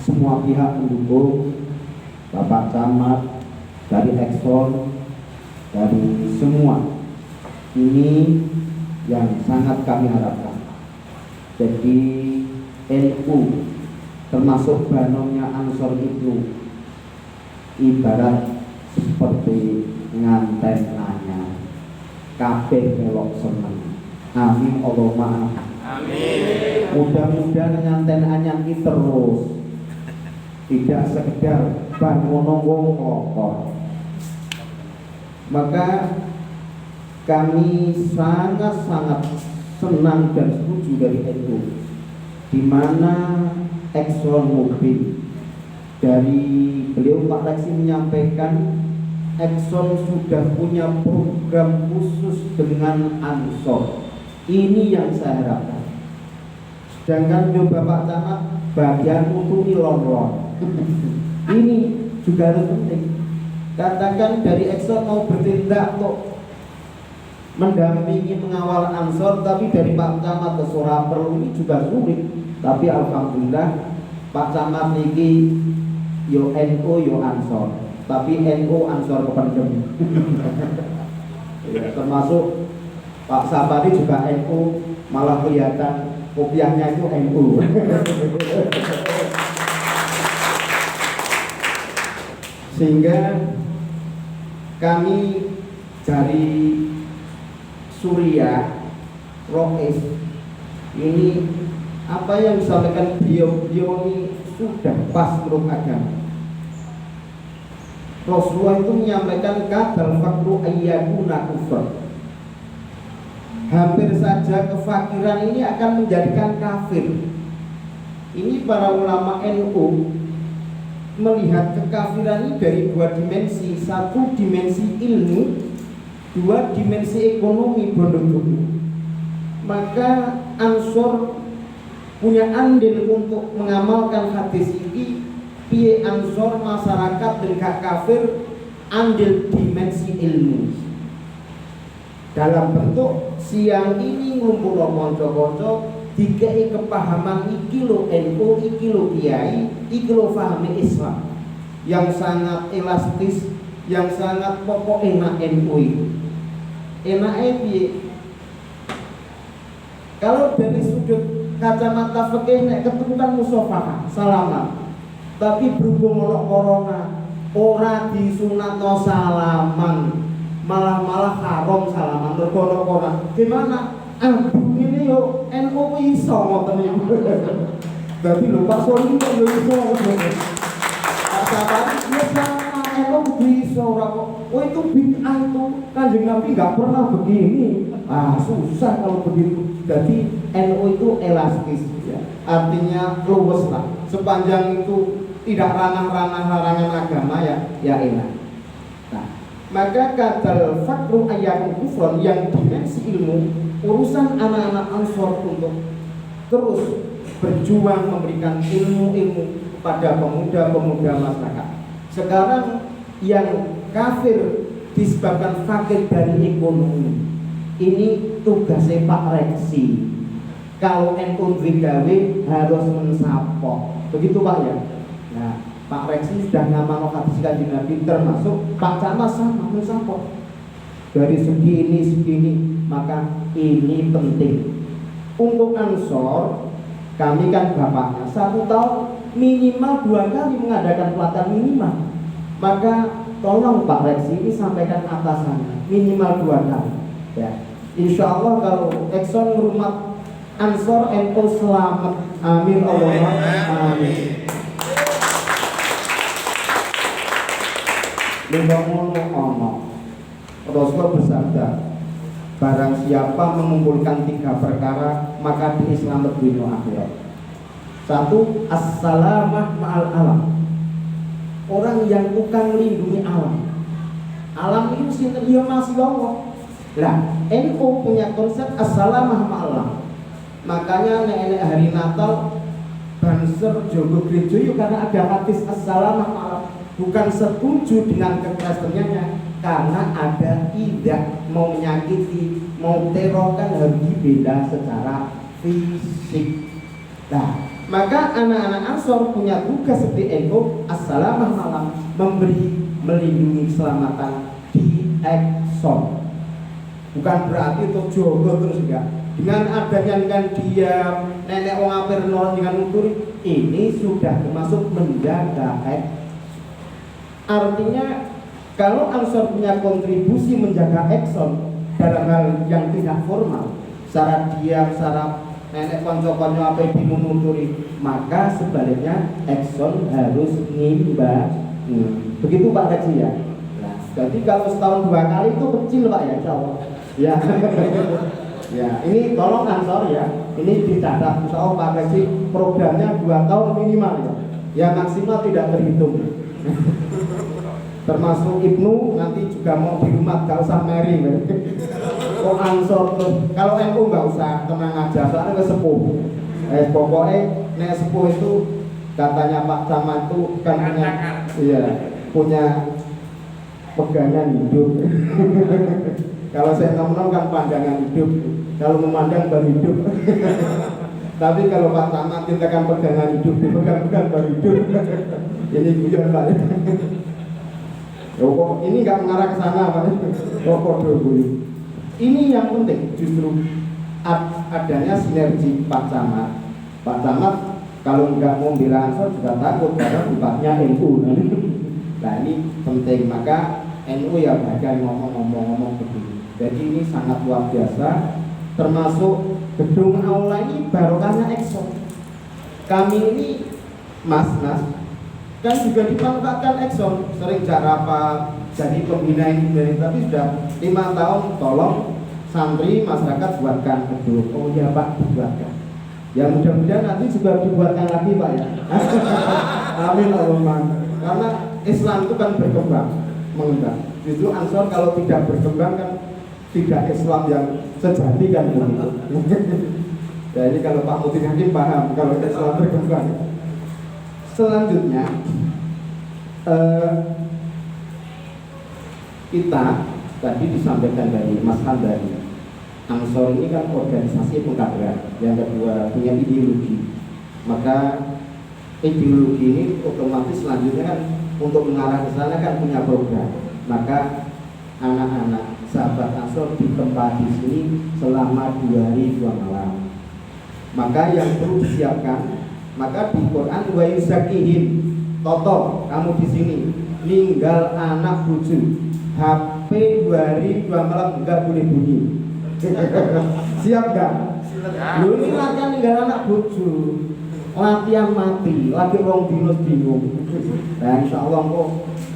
semua pihak mendukung, Bapak Camat, dari Ekson, dari semua. Ini yang sangat kami harapkan. Jadi NU termasuk banomnya Ansor itu ibarat seperti nganten nanya kabeh melok seneng. Amin Allahumma amin. Mudah-mudahan nganten anyan iki terus, tidak sekedar bar ngono kok. Maka kami sangat-sangat senang dan setuju dari NU, di mana Ekson Mobil dari beliau Pak Reksi menyampaikan Ekson sudah punya program khusus dengan Ansor. Ini yang saya harapkan. Sedangkan Bapak Camat bagian untuk ilon-lon. Ini juga harus penting. Katakan dari Ekson mau bertindak kok mendampingi mengawal Ansor, tapi dari Pak Camat ke Suraper ini juga sulit. Tapi alhamdulillah Pak Camat niki yo NU yo Ansor, tapi NU Ansor kependem. Ya, termasuk Pak Sapari juga NU, malah kelihatan kopiahnya itu NU. Sehingga kami dari Suriah Rois ini apa yang disampaikan beliau ini sudah pas menurut agama. Rasulullah itu menyampaikan kadal fakru ayyakuna kufur. Hampir saja kefakiran ini akan menjadikan kafir. Ini para ulama NU melihat kekafiran ini dari dua dimensi. Satu dimensi ilmu, dua dimensi ekonomi, bondo. Maka Ansor punya andil untuk mengamalkan hadis ini. Piye Ansor masyarakat dan gak kafir andil dimensi ilmu dalam bentuk siang ini ngumpul konco-konco dikei kepahaman iki lo NU, iki lo kiai, iki lo fahami Islam yang sangat elastis, yang sangat pokok enak NU itu. Enaknya piye? Kalau dari sudut kacamata fikih nek ketemu kan musafahah, salaman. Tapi berhubung ono corona, ora disunatno salaman, malah haram salaman mergo ono corona. Gimana? Ini yo NU iso ngoten niku. Dadi lho Pak Soli kok yo iso ngoten. Apa ya sama NU bisa ora kok. Oh itu bid'ah itu. Kanjeng Nabi enggak pernah begini. Susah kalau begitu. Jadi NU itu elastis ya. Artinya luwes lah. Sepanjang itu tidak ranah-ranah larangan agama ya enak. Nah, maka kadal fakru ayat kufron yang dimensi ilmu, urusan anak-anak Ansor untuk terus berjuang memberikan ilmu-ilmu kepada pemuda-pemuda masyarakat. Sekarang yang kafir disebabkan fakir dari ekonomi. Ini tugasnya Pak Reksi. Kalau NU gawe harus mensapok. Begitu Pak ya. Nah, Pak Reksi sudah ngamal hadis Kanjeng Nabi, termasuk Pak Camat sama mensapok. Dari segi ini, maka ini penting. Untuk Ansor, kami kan bapaknya 1 tahun minimal 2 kali mengadakan pelatihan minimal. Maka tolong Pak Reksi ini sampaikan atasannya minimal 2 kali. Ya, insya Allah kalau Exxon rumah Ansor NU selamat. Amin Allahumma amin. Rasulullah bersabda, barang siapa mengumpulkan 3 perkara maka di Islam dunia akhirat. 1, as-salamah ma'al alam. Orang yang tukang lindungi alam. Alam itu sinten ya masih Allah. Lah, NU punya konsep as-salamah ma'al alam. Makanya nek hari Natal banser jogo gereja yuk karena ada hadis as-salamah ma'al alam. Bukan setuju dengan kekerasannya karena ada tidak mau menyakiti, mau teror kan harus dibela secara fisik. Nah, maka anak-anak Ansor punya tugas seperti NU as-salamah malam, memberi melindungi keselamatan di Exxon. Bukan berarti itu jogo terus enggak. Dengan adanya dengan diam, nenek wong apir nol dengan uturi, ini sudah termasuk menjaga Exxon. Artinya kalau Ansor punya kontribusi menjaga Exxon dalam hal yang tidak formal, secara diam, secara nenek konco-konco apa yang dimuturi, maka sebaliknya Exxon harus ngimbangi. Begitu Pak Reksi ya. Nah, jadi kalau setahun 2 kali itu kecil Pak ya, insya Allah. Ya, ya ini tolong Ansor ya. Ini dicatat, insya Allah Pak Reksi programnya 2 tahun minimal ya. Ya maksimal tidak terhitung. Termasuk Ibnu nanti juga mau di rumah gak usah meri. Kok Ansor tuh kalau NU gak usah, tenang aja soalnya sepuh. Pokoknya nek sepuh itu katanya Pak Camat itu kan punya pegangan hidup. Kalau saya nom kan pandangan hidup, kalau memandang berhidup. Tapi kalau Pak Camat kita kan pegangan hidup, dipegang-pegang berhidup. Ini guyon Pak. Kok ini nggak mengarah ke sana Pak? Ini yang penting justru adanya sinergi Pak Camat. Pak Camat kalau nggak mau bela Ansor juga takut karena bupatnya NU. Nah ini penting, maka NU ya bagian ngomong begini. Jadi ini sangat luar biasa. Termasuk gedung aula ini barokahnya Exxon. Kami ini mas kan juga dimanfaatkan Exxon, sering rapat jadi pembina ini, tapi sudah 5 tahun tolong santri masyarakat buatkan gedung. Oh ya Pak, dibuatkan. Ya mudah-mudahan nanti juga dibuatkan lagi Pak ya. Amin Allahumma. Karena Islam itu kan berkembang, mengembang. Justru Ansor kalau tidak berkembang kan tidak Islam yang sejati kan begitu. Nah ini kalau Pak Mutin Hakim paham kalau Islam berkembang. Selanjutnya kita tadi disampaikan dari Mas Handari, Ansor ini kan organisasi pengkaderan. Yang kedua punya ideologi. Maka ideologi ini otomatis selanjutnya kan untuk mengarah ke sana kan punya program. Maka anak-anak sahabat Ansor ditempa di sini selama 2 hari 2 malam. Maka yang perlu disiapkan, maka di Quran wa yuzakihim, toto kamu di sini ninggal anak bucu, HP 2 hari 2 malam enggak boleh bunyi. Siap gak? Lu ini latihan ninggal anak bucu, latihan mati, lagi rong dinos bingung. Nah insya Allah kok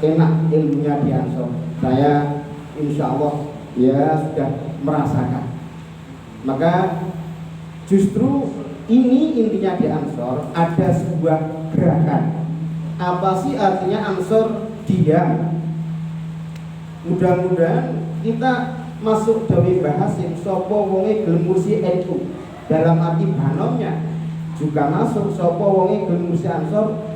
enak ilmunya di Ansor. Saya insya Allah ya sudah merasakan. Maka justru ini intinya di Ansor ada sebuah gerakan. Apa sih artinya Ansor diam? Mudah-mudahan kita masuk dari bahasin sopo wonge gelem mursi NU dalam arti banomnya juga masuk sopo wonge gelem mursi Ansor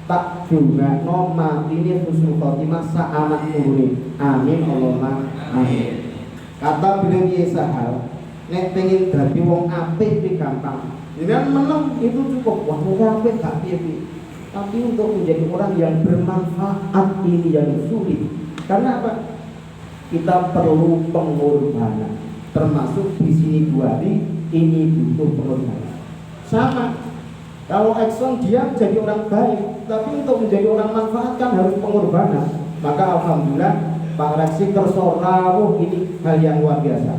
tak dungakno matine husnul khotimah sa anak turune. Amin Allahumma amin. Kata beliau Kiai Sahal, nek pengen dadi wong apik iki gampang. Jenengan meneng itu cukup. Wah, wong apik gak piye-piye. Tapi untuk menjadi orang yang bermanfaat ini yang sulit. Karena apa? Kita perlu pengorbanan. Termasuk di sini 2 hari ini butuh pengorbanan. Sama. Kalau Exxon diam jadi orang baik, tapi untuk menjadi orang manfaat kan harus pengorbanan. Maka alhamdulillah Pak Reksi kerso rawuh ini hal yang luar biasa.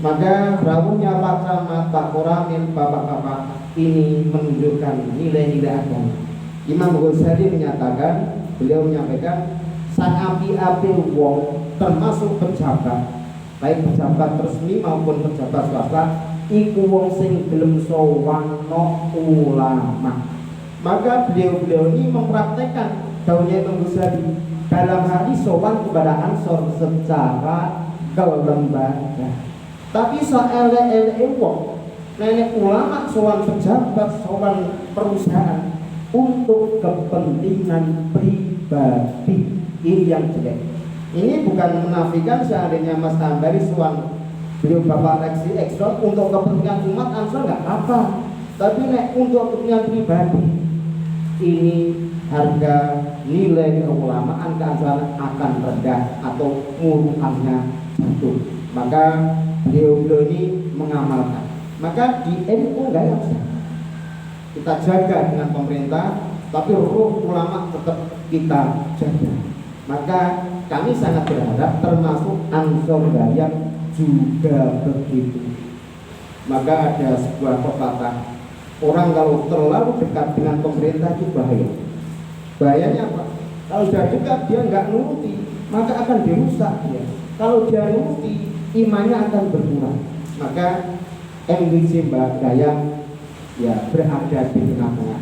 Maka rawuhnya Pak Camat, Pak Koramil, bapak-bapak ini menunjukkan nilai-nilai agama. Imam Ghazali menyatakan, beliau menyampaikan sang api-api wong termasuk pejabat, baik pejabat resmi maupun pejabat swasta, iku wong sing gelem sowanno ulama. Maka beliau-beliau ini mempraktekkan daunnya Imam Ghazali dalam hal sowan kepada Ansor secara kelembagaan. Tapi soal-ele wong nenek ulama sowan pejabat, sowan perusahaan untuk kepentingan pribadi, ini yang jelek. Ini bukan menafikan seandainya Mas Tambari sowan beliau Bapak Reksi Ekson untuk kepentingan umat Ansor nggak apa, tapi nek untuk kepentingan pribadi ini harga nilai keulamaan keansaran akan rendah atau muruannya jatuh. Maka beliau ini mengamalkan. Maka di NU nggak bisa kita jaga dengan pemerintah, tapi ruh ulama tetap kita jaga. Maka kami sangat berharap termasuk Ansor Gayam juga begitu. Maka ada sebuah pepatah, orang kalau terlalu dekat dengan pemerintah itu bahaya. Bahayanya apa? Kalau sudah dekat dia nggak nuruti, maka akan dirusak dia. Kalau dia nuruti, imannya akan berkurang. Maka MWC Mbak Gayam ya berada di tengah-tengah,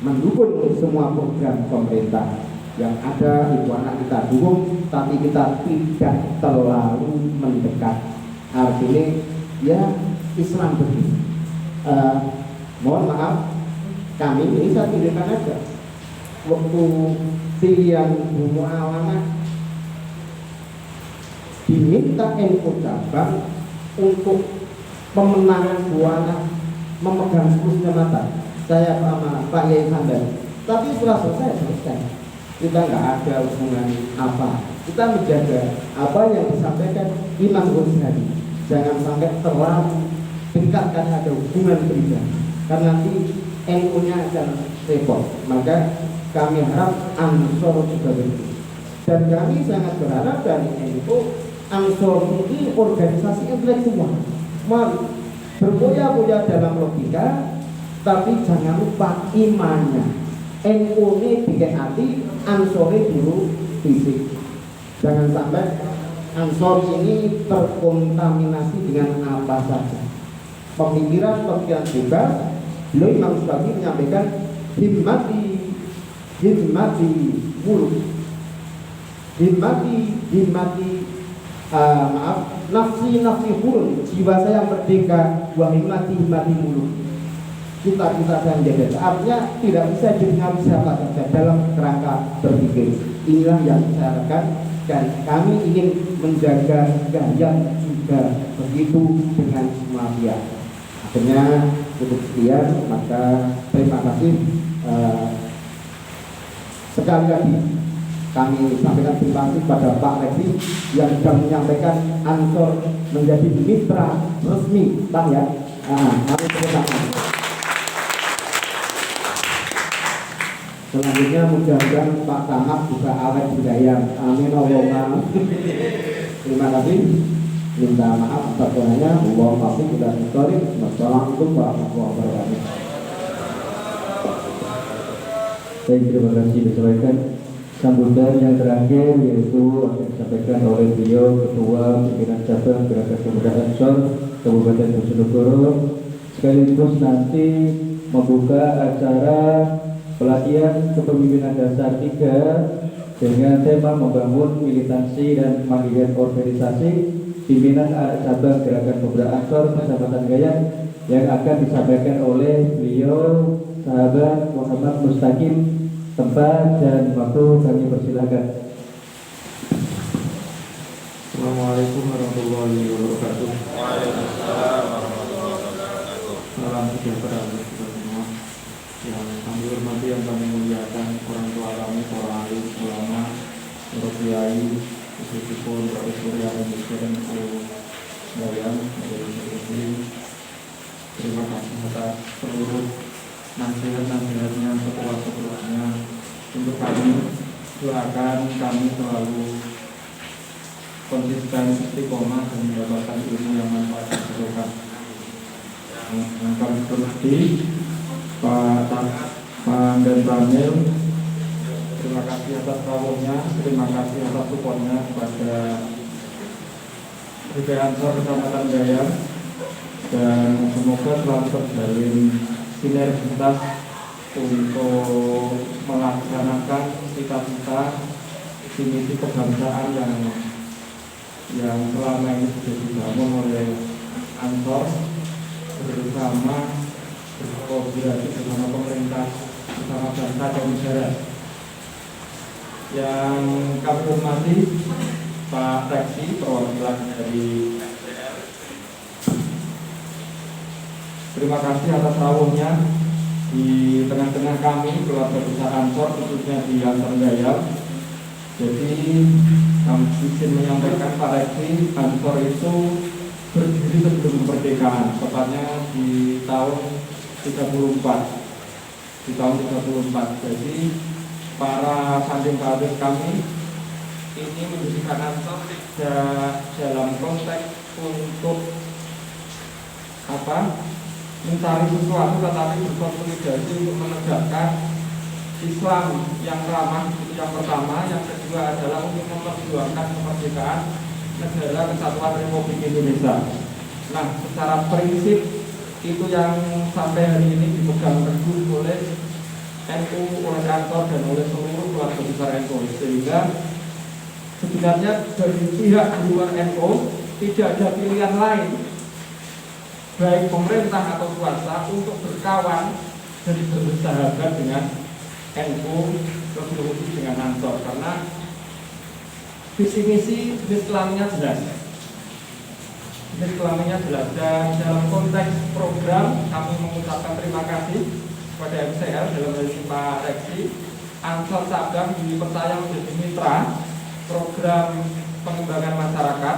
mendukung semua program pemerintah yang ada. Ibu anak kita dukung, tapi kita tidak terlalu mendekat. Artinya ya Islam begini. Mohon maaf, kami ini saya tunjukkan aja. Waktu pilihan Bu Mu'awanah diminta NU cabang untuk pemenangan Bu Anak memegang 10 kecamatan, saya sama Pak Yai Handari. Tapi setelah selesai, kita nggak ada hubungan apa. Kita menjaga apa yang disampaikan Imam Ghazali. Jangan sampai terlalu dekat karena ada hubungan pribadi, karena nanti NU-nya akan repot. Maka kami harap Ansor juga begitu. Dan kami sangat berharap dari NU, Ansor ini organisasi intelektual. Mari berboya-boya dalam logika, tapi jangan lupa imannya. NU ini bikin hati, Ansor dulu fisik. Jangan sampai Ansor ini terkontaminasi dengan apa saja. Pemikiran bebas. Beliau Imam Syafi'i menyampaikan himmati muluk, himmati nafsi nafsi hurun, jiwa saya merdeka, wa himmati himmati muluk. Cita-cita saya menjadi, artinya tidak bisa dipengaruhi siapa saja dalam kerangka berpikir. Inilah yang saya harapkan, dan kami ingin menjaga gaya juga begitu dengan semua pihak. Akhirnya cukup sekian, maka terima kasih. Sekali lagi kami sampaikan terima kasih pada Pak Reksi yang sudah menyampaikan Ansor menjadi mitra resmi, Pak ya. Kami terima kasih. Selanjutnya mudah-mudahan Pak Camat juga awet budaya. Amin Allahumma. Terima kasih. Minta maaf atas kurangnya. Allahumma sholli ala Muhammad. Wassalamualaikum warahmatullahi wabarakatuh. Baik, terima kasih disampaikan. Sambutan yang terakhir yaitu akan disampaikan oleh beliau Ketua Pimpinan Cabang Gerakan Pemuda Ansor Kabupaten Bojonegoro, sekaligus nanti membuka acara pelatihan kepemimpinan dasar 3 dengan tema membangun militansi dan kemandirian organisasi pimpinan cabang Gerakan Pemuda Ansor Kecamatan Gayan, yang akan disampaikan oleh beliau sahabat Muhammad Mustaqim. Tempat dan waktu kami persilakan. Assalamualaikum warahmatullahi wabarakatuh. Waalaikumsalam warahmatullahi wabarakatuh. Salam sejahtera untuk kita semua. Yang kami hormati, yang kami muliakan, orang tua kami, para alim, ulama, para kiai, khususipun para surya Indonesia dan seluruh sekalian, terima kasih atas seluruh nasihat-nasihatnya, setelah-setelahnya untuk kami. Doakan kami selalu konsisten, istiqomah dan mendapatkan ilmu yang manfaat dan barokah. Yang kami hormati Pak dan Ramil, terima kasih atas rawuhnya, terima kasih atas supportnya kepada PP Ansor Kecamatan Gayan, dan semoga selalu terjalin sinergitas untuk melaksanakan cita-cita misi kebangsaan yang selama ini sudah dibangun oleh Ansor bersama berkolaborasi bersama pemerintah, bersama bangsa dan negara. Yang kami hormati Pak Reksi, perwakilan dari MPR, terima kasih atas rawuhnya di tengah-tengah kami, keluarga besar Ansor, khususnya di Ansor Gayan. Jadi kami izin menyampaikan Pak Reksi, Ansor itu berdiri sebelum kemerdekaan, tepatnya di tahun 34. Di tahun 34. Jadi para sanding kader kami ini menjadikan Ansor tidak dalam konteks untuk mencari sesuatu, tetapi berkonsolidasi untuk menegakkan Islam yang ramah. Itu yang pertama. Yang kedua adalah untuk memperjuangkan kemerdekaan negara kesatuan Republik Indonesia. Nah, secara prinsip itu yang sampai hari ini dipegang teguh oleh NU, oleh Ansor, dan oleh seluruh keluarga besar NU. Sehingga sebenarnya dari pihak luar NU tidak ada pilihan lain, baik pemerintah atau swasta, untuk berkawan dan bersahabat dengan NU, terlebih dengan Ansor, karena visi misi Islamnya jelas. Islamnya jelas, dan dalam konteks program kami mengucapkan terima kasih kepada MCL, dalam hal ini Pak Reksi. Ansor Cabang dipercaya menjadi mitra program pengembangan masyarakat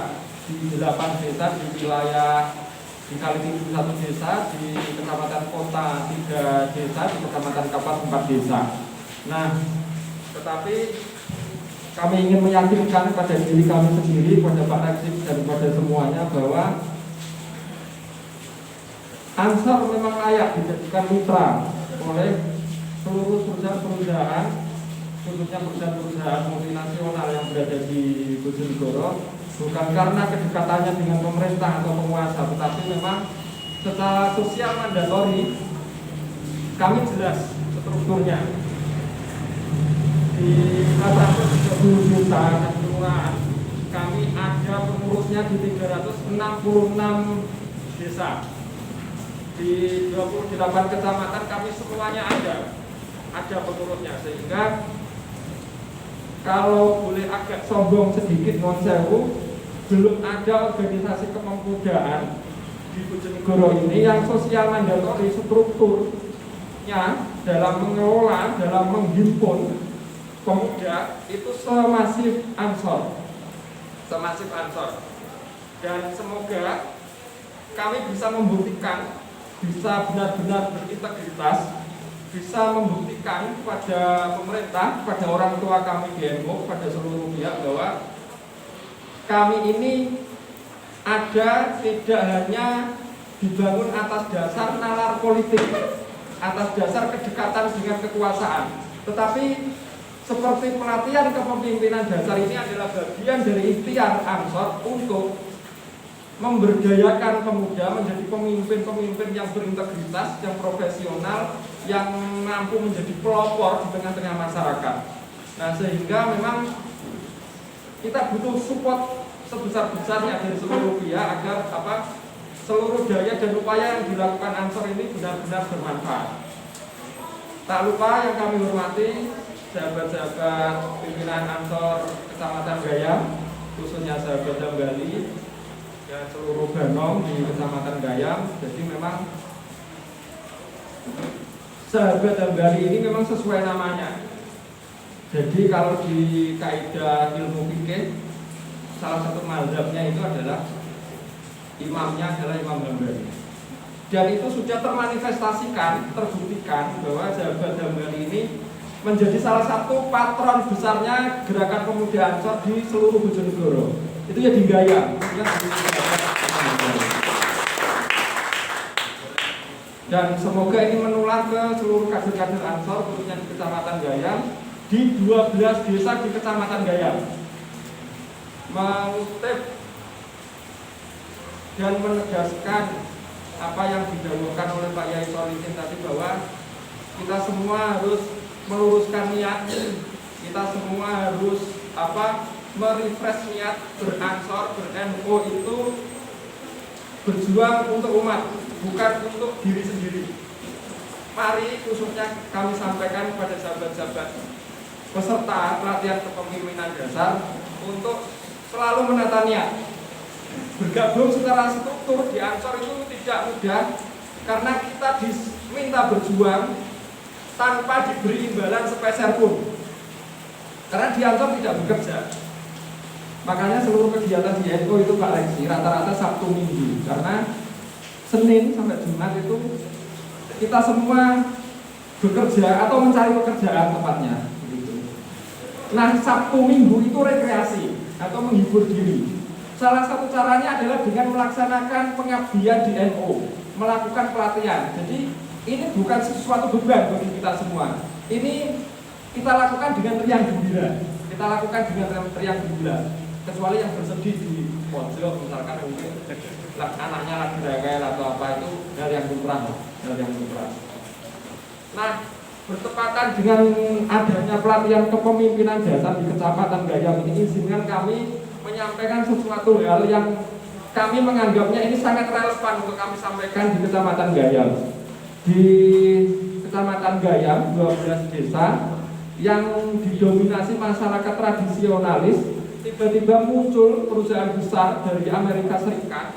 di 8 desa di wilayah di Kalitimur 1 desa, di Kecamatan Kota 3 desa, di Kecamatan Kapas 4 desa. Nah, tetapi kami ingin meyakinkan pada diri kami sendiri, pada Pak Reksi dan pada semuanya, bahwa Ansor memang layak dijadikan mitra oleh seluruh perusahaan-perusahaan, khususnya perusahaan-perusahaan multinasional yang berada di Bojonegoro, bukan karena kedekatannya dengan pemerintah atau penguasa, tetapi memang secara sosial mandatori kami jelas strukturnya. Di atas 30 desa dan kelurahan kami ada pengurusnya di 366 desa. Di 28 kecamatan kami semuanya ada pengurusnya, sehingga kalau boleh agak sombong sedikit non sewu, belum ada organisasi kepemudaan di Bojonegoro ini yang sosial mandatori strukturnya dalam mengelola, dalam menghimpun pemuda itu semasif Ansor. Dan semoga kami bisa membuktikan, bisa benar-benar berintegritas, bisa membuktikan kepada pemerintah, kepada orang tua kami di NU, kepada seluruh pihak bahwa kami ini ada tidak hanya dibangun atas dasar nalar politik, atas dasar kedekatan dengan kekuasaan, tetapi seperti pelatihan kepemimpinan dasar ini adalah bagian dari ikhtiar Ansor untuk memberdayakan pemuda menjadi pemimpin-pemimpin yang berintegritas, yang profesional, yang mampu menjadi pelopor di tengah-tengah masyarakat. Nah, sehingga memang kita butuh support sebesar-besarnya dari seluruh pihak agar seluruh daya dan upaya yang dilakukan Ansor ini benar-benar bermanfaat. Tak lupa yang kami hormati sahabat-sahabat pimpinan Ansor Kecamatan Gayam, khususnya sahabat Dambali dan seluruh Banong di Kecamatan Gayam. Jadi memang sahabat Dambali ini memang sesuai namanya. Jadi kalau di kaidah ilmu fikih, salah satu mazhabnya itu adalah imamnya adalah Imam Dambali. Dan itu sudah termanifestasikan, terbuktikan bahwa sahabat Dambali ini menjadi salah satu patron besarnya gerakan pemuda Ansor di seluruh Bojonegoro. Itu ya di Gayam. Dan semoga ini menular ke seluruh kader-kader Ansor, khususnya di Kecamatan Gayam, di 12 desa di Kecamatan Gayam. Mengutip dan menegaskan apa yang didahulukan oleh Pak Yai Solihin tadi, bahwa kita semua harus meluruskan niat, kita semua harus merefresh niat beransor, ber-NU itu berjuang untuk umat, bukan untuk diri sendiri. Mari khususnya kami sampaikan kepada sahabat-sahabat peserta pelatihan kepemimpinan dasar untuk selalu menata niat. Bergabung secara struktur di Ansor itu tidak mudah, karena kita diminta berjuang tanpa diberi imbalan sepeser pun, karena di Ansor tidak bekerja. Makanya seluruh kegiatan di NU itu Pak Reksi rata-rata Sabtu Minggu, karena Senin sampai Jumat itu kita semua bekerja atau mencari pekerjaan tepatnya. Nah, Sabtu Minggu itu rekreasi atau menghibur diri. Salah satu caranya adalah dengan melaksanakan pengabdian di NU, melakukan pelatihan. Jadi ini bukan sesuatu beban bagi kita semua. Ini kita lakukan dengan riang gembira. Kita lakukan dengan riang gembira. Kecuali yang bersedih di pojok, misalkan mungkin anaknya lagi rewel atau apa, itu hal yang lumrah. Nah, bertepatan dengan adanya pelatihan kepemimpinan dasar di Kecamatan Gayam ini, izinkan kami menyampaikan sesuatu hal yang kami menganggapnya ini sangat relevan untuk kami sampaikan di Kecamatan Gayam. Di Kecamatan Gayam 12 desa yang didominasi masyarakat tradisionalis, tiba-tiba muncul perusahaan besar dari Amerika Serikat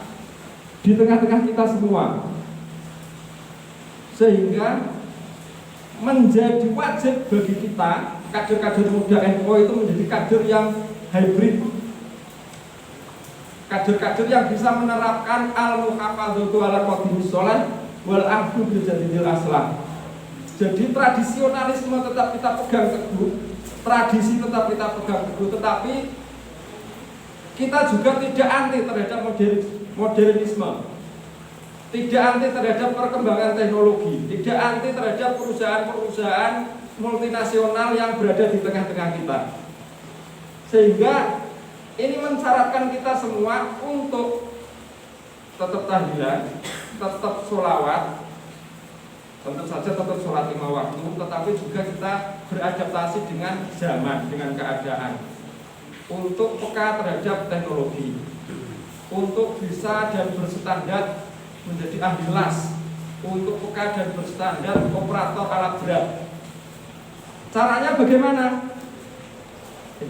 di tengah-tengah kita semua, sehingga menjadi wajib bagi kita kader-kader muda NU itu menjadi kader yang hybrid, kader-kader yang bisa menerapkan al-muhafadzatu ala qadhimus sholeh wal ahdu bil jadidil aslah. Jadi tradisionalisme tetap kita pegang teguh, tradisi tetap kita pegang teguh, tetapi kita juga tidak anti terhadap modernisme, tidak anti terhadap perkembangan teknologi, tidak anti terhadap perusahaan-perusahaan multinasional yang berada di tengah-tengah kita. Sehingga ini mensyaratkan kita semua untuk tetap tahlilan, tetap sholawat, tentu saja tetap sholat 5 waktu, tetapi juga kita beradaptasi dengan zaman, dengan keadaan. untuk peka terhadap teknologi, untuk bisa dan berstandar menjadi ahli las, untuk peka dan berstandar operator alat berat. Caranya bagaimana?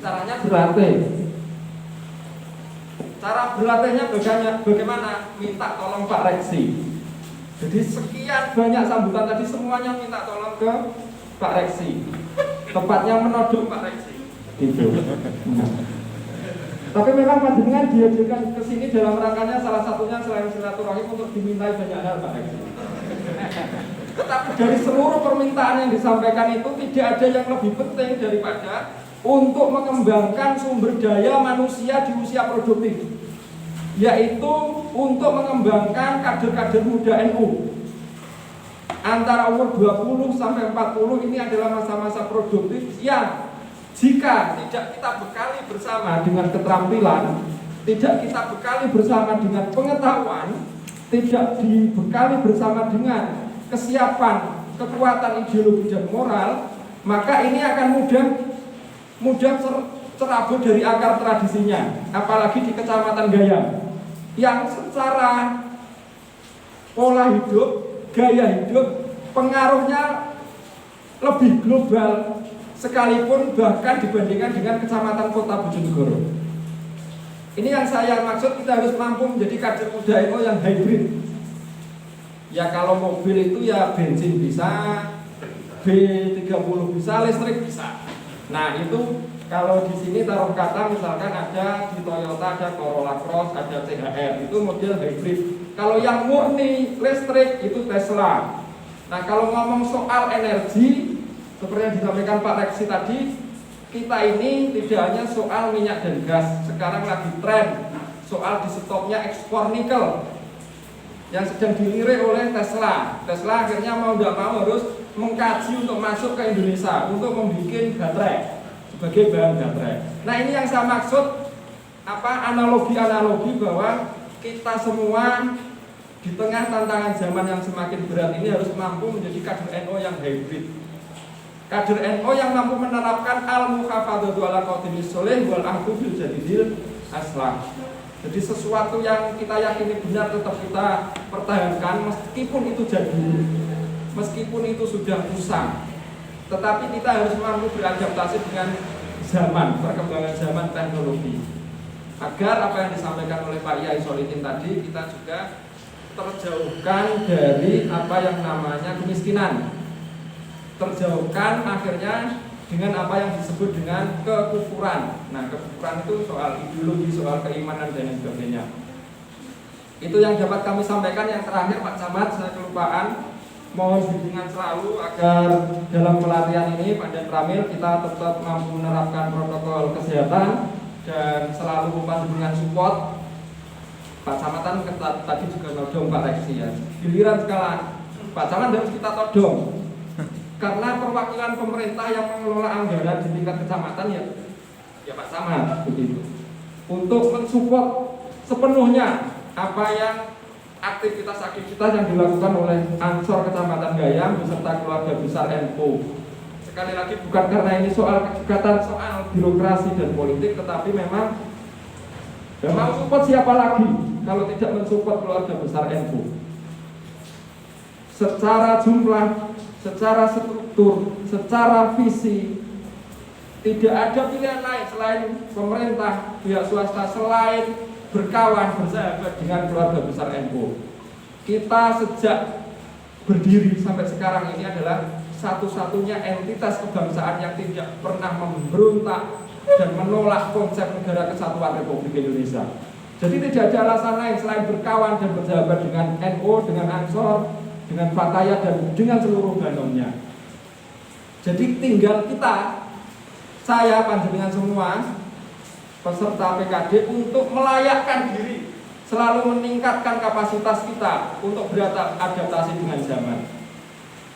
Caranya berlatih. Cara berlatihnya bagaimana? Minta tolong Pak Reksi. Jadi sekian banyak sambutan tadi semuanya minta tolong ke Pak Reksi. Tepatnya menodong Pak Reksi. Gitu. Tapi memang panjenengan diajukan ke sini dalam rangkanya salah satunya selain silaturahim untuk dimintai banyak hal Pak Reksi. Tetapi dari seluruh permintaan yang disampaikan itu tidak ada yang lebih penting daripada untuk mengembangkan sumber daya manusia di usia produktif, yaitu untuk mengembangkan kader-kader muda NU. Antara umur 20 sampai 40 ini adalah masa-masa produktif yang jika tidak kita bekali bersama dengan keterampilan, tidak kita bekali bersama dengan pengetahuan, tidak dibekali bersama dengan kesiapan, kekuatan ideologi dan moral, maka ini akan mudah terabur dari akar tradisinya, apalagi di Kecamatan Gayam yang secara pola hidup, gaya hidup, pengaruhnya lebih global sekalipun bahkan dibandingkan dengan Kecamatan Kota Bojonegoro. Ini yang saya maksud, kita harus mampu menjadi kader muda NU yang hybrid. Ya kalau mobil itu ya bensin bisa, B30 bisa, listrik bisa. Nah itu kalau di sini taruh kata misalkan ada di Toyota ada Corolla Cross, ada CHR, itu model hybrid. Kalau yang murni listrik itu Tesla. Nah kalau ngomong soal energi seperti yang disampaikan Pak Reksi tadi, kita ini tidak hanya soal minyak dan gas. Sekarang lagi tren soal di stopnya ekspor nikel yang sedang dilirik oleh Tesla. Tesla akhirnya mau tidak mau harus mengkaji untuk masuk ke Indonesia untuk membuat baterai sebagai bahan baterai. Nah ini yang saya maksud, analogi-analogi bahwa kita semua di tengah tantangan zaman yang semakin berat ini harus mampu menjadi kader NU yang hybrid, kader NU yang mampu menerapkan al-muhafadzatu ala qaulinis sholih wal ahdu bil jadidil aslah. Jadi sesuatu yang kita yakini benar tetap kita pertahankan meskipun itu jadul, meskipun itu sudah usang, tetapi kita harus mampu beradaptasi dengan zaman, perkembangan zaman teknologi, agar apa yang disampaikan oleh Pak Yai Solihin tadi kita juga terjauhkan dari apa yang namanya kemiskinan, terjauhkan akhirnya dengan apa yang disebut dengan kekufuran. Nah kekufuran itu soal ideologi, soal keimanan dan lain sebagainya. Itu yang dapat kami sampaikan. Yang terakhir Pak Camat, saya kelupaan, mohon bimbingan selalu agar dalam pelatihan ini Pak Dan Pramil kita tetap mampu menerapkan protokol kesehatan dan selalu panjenengan support. Pak Camatan tadi juga nodong Pak Reksi ya. Giliran sekarang Pak Camat harus kita todong. Karena perwakilan pemerintah yang mengelola anggaran di tingkat kecamatan ya Pak Camat begitu. Untuk mensupport sepenuhnya apa yang aktivitas yang dilakukan oleh Ansor Kecamatan Gayam beserta keluarga besar NU. Sekali lagi bukan karena ini soal kegugatan soal birokrasi dan politik, tetapi memang mau support siapa lagi kalau tidak mensupport keluarga besar NU. Secara jumlah, secara struktur, secara visi, tidak ada pilihan lain selain pemerintah, pihak swasta, selain berkawan, bersahabat dengan keluarga besar NU. Kita sejak berdiri sampai sekarang ini adalah satu-satunya entitas kebangsaan yang tidak pernah memberontak dan menolak konsep negara kesatuan Republik Indonesia. Jadi tidak ada alasan lain selain berkawan dan bersahabat dengan NU, dengan Ansor, dengan Fatayat dan dengan seluruh banomnya. Jadi tinggal kita, saya panjenengan semua peserta PKD untuk melayakkan diri, selalu meningkatkan kapasitas kita untuk beradaptasi dengan zaman.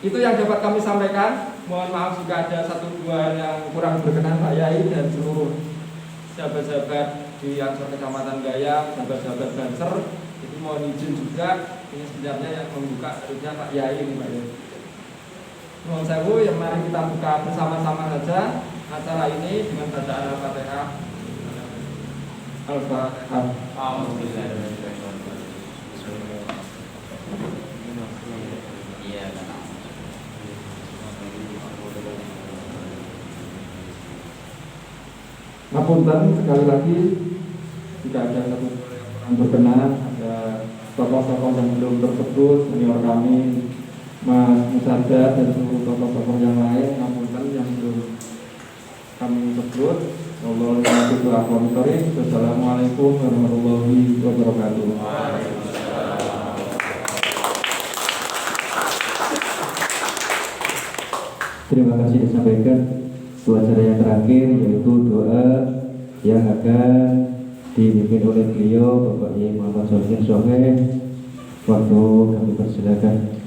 Itu yang dapat kami sampaikan. Mohon maaf jika ada satu dua yang kurang berkenan Pak Yai dan seluruh sahabat-sahabat di Ansor Kecamatan Gayam, sahabat-sahabat Banser. Jadi mohon izin juga, ini sebenarnya yang membuka harusnya Pak Yai ini Pak Yai. Mohon sewu, yang mari kita buka bersama-sama saja acara ini dengan bacaan Al-Fatihah. Al-Fatihah. Ngapunten sekali lagi jika ada satu yang berkenan, ada tokoh-tokoh yang belum tersebut, senior kami Mas Musada dan seluruh tokoh-tokoh yang lain, ngapunten yang belum kami sebut. Wassalamualaikum warahmatullahi wabarakatuh. Terima kasih disampaikan. Acara yang terakhir yaitu doa yang akan dipimpin oleh beliau Bapak Yai Muhammad Solihin Soheh. Waktu kami persilakan.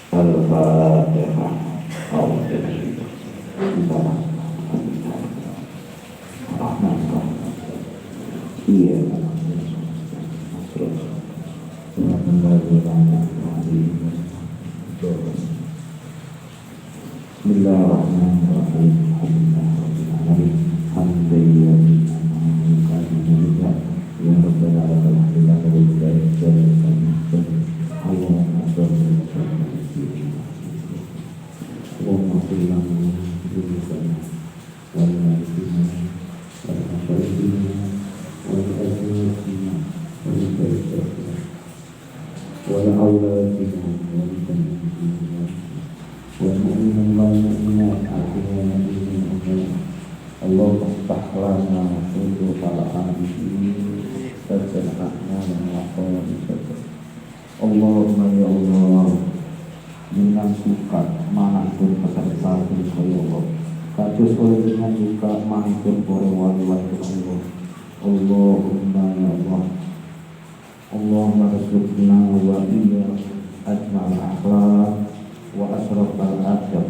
Al-Fatihah. Bismillahirrahmanirrahim. Allahumma ya Allah, dengan suka manapun peserta ya Allah, kados oleh dengan suka manapun para wali-wali Allah. Allahumma ya Allah, Allahumma rizqna wa iya ajmal akhlaq wa asrafal adab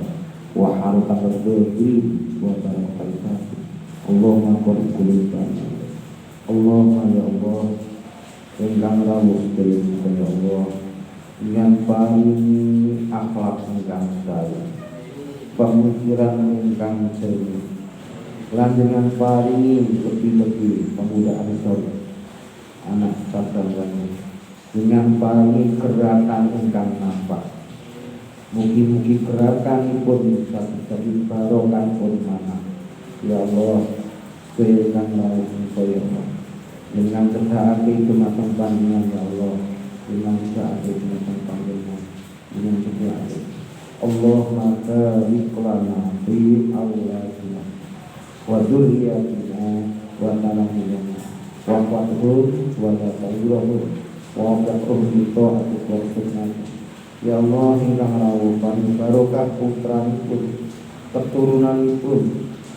wa harukatul diri wa barakal hati. Allahumma qul qulubana. Allahumma ya Allah, ingkang rawuh sedaya ya Allah, ingkang paling akhlak ingkang saya, pemikiran ingkang jaya, lan dengan paling lebih-lebih pemudaan soleh, anak sadarwan, dengan paling gerakan ingkang nampak. Mugi-mugi gerakan pun jadi barokah pun mana. Ya Allah, ingkang rawuh ya Allah, dengan cedhake dumateng panjenengan ya Allah, dengan cedhake dumateng panjenengan, dengan cedhake Allahumma barik lana fi awladina wa dzurriyyatina wa tanahina wa qadhur wa ta'awuhu wa qadhur kita wa sunnah. Ya Allah, ingkang rawuh paring barokah putranipun, keturunanipun,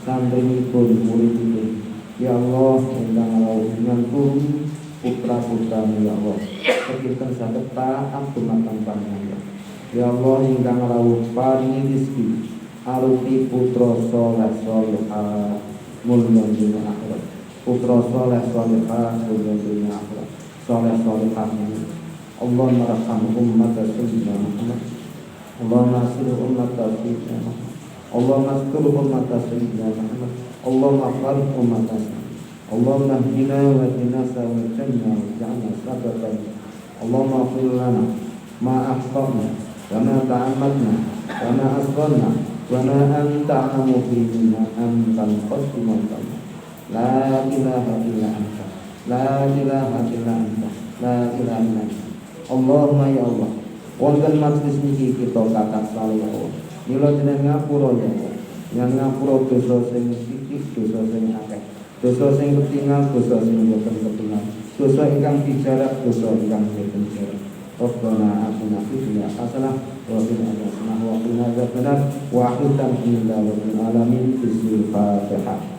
santrinipun, muridipun. Ya Allah, ingkang rawuh nyantun putra-putra ya Allah, sekitar saged taat dumateng panjenengan. Ya Allah, ingkang rawuh paringi rezeki arupi putra saleh salehah mulya dunya akhirat, putra saleh salehah mulya dunya akhirat, saleh salehah. Allah marham ummat sayyidina Muhammad, Allah nasir ummat sayyidina Muhammad, Allah nastur ummat sayyidina Muhammad, Allah maghfir ummat sayyidina, Allah nahdina wa dina sawal jannah wa ja'alna sababan. Allah maghfir lana ma akhtarna wa ma ta'ammadna wa ma asgharna wa ma anta a'lamu bihi ma antal qasimul qadar. La ilaha illa anta, la ilaha illa anta, la ilaha illa anta. Allahumma ya Allah, wonten majlis niki kita kathah selalu ya Allah, mila jenengan ngapura ya Allah, yang ngapura dosa sing sithik, dosa sing akeh, dosa sing ketinggal, dosa sing boten ketinggal, dosa ingkang dijarak, dosa ingkang boten dijarak. Rabbana atina fid dunya hasanah wa fil akhirati hasanah wa qina adzabannar wa akhirna billahi rabbil alamin. Bismillahirrahmanirrahim.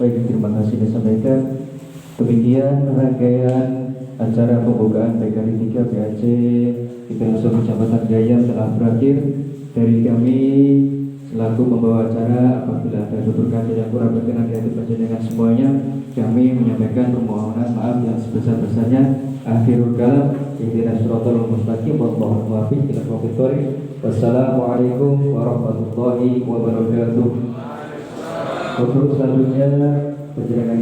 Baik, terima kasih disampaikan. Demikian rangkaian acara pembukaan PKRI 3 PAC Dipenusur Kecamatan Gayam telah berakhir. Dari kami selaku pembawa acara, apabila ada segala keberkahan yang kurang berkenan di hati panjenengan semuanya. Kami menyampaikan permohonan maaf yang sebesar-besarnya. Akhirul kalam, ihdinas siratal mustaqim, wallahu muwaffiq ila aqwamit thoriq. Wassalamualaikum warahmatullahi wabarakatuh. Untuk selanjutnya, panjenengan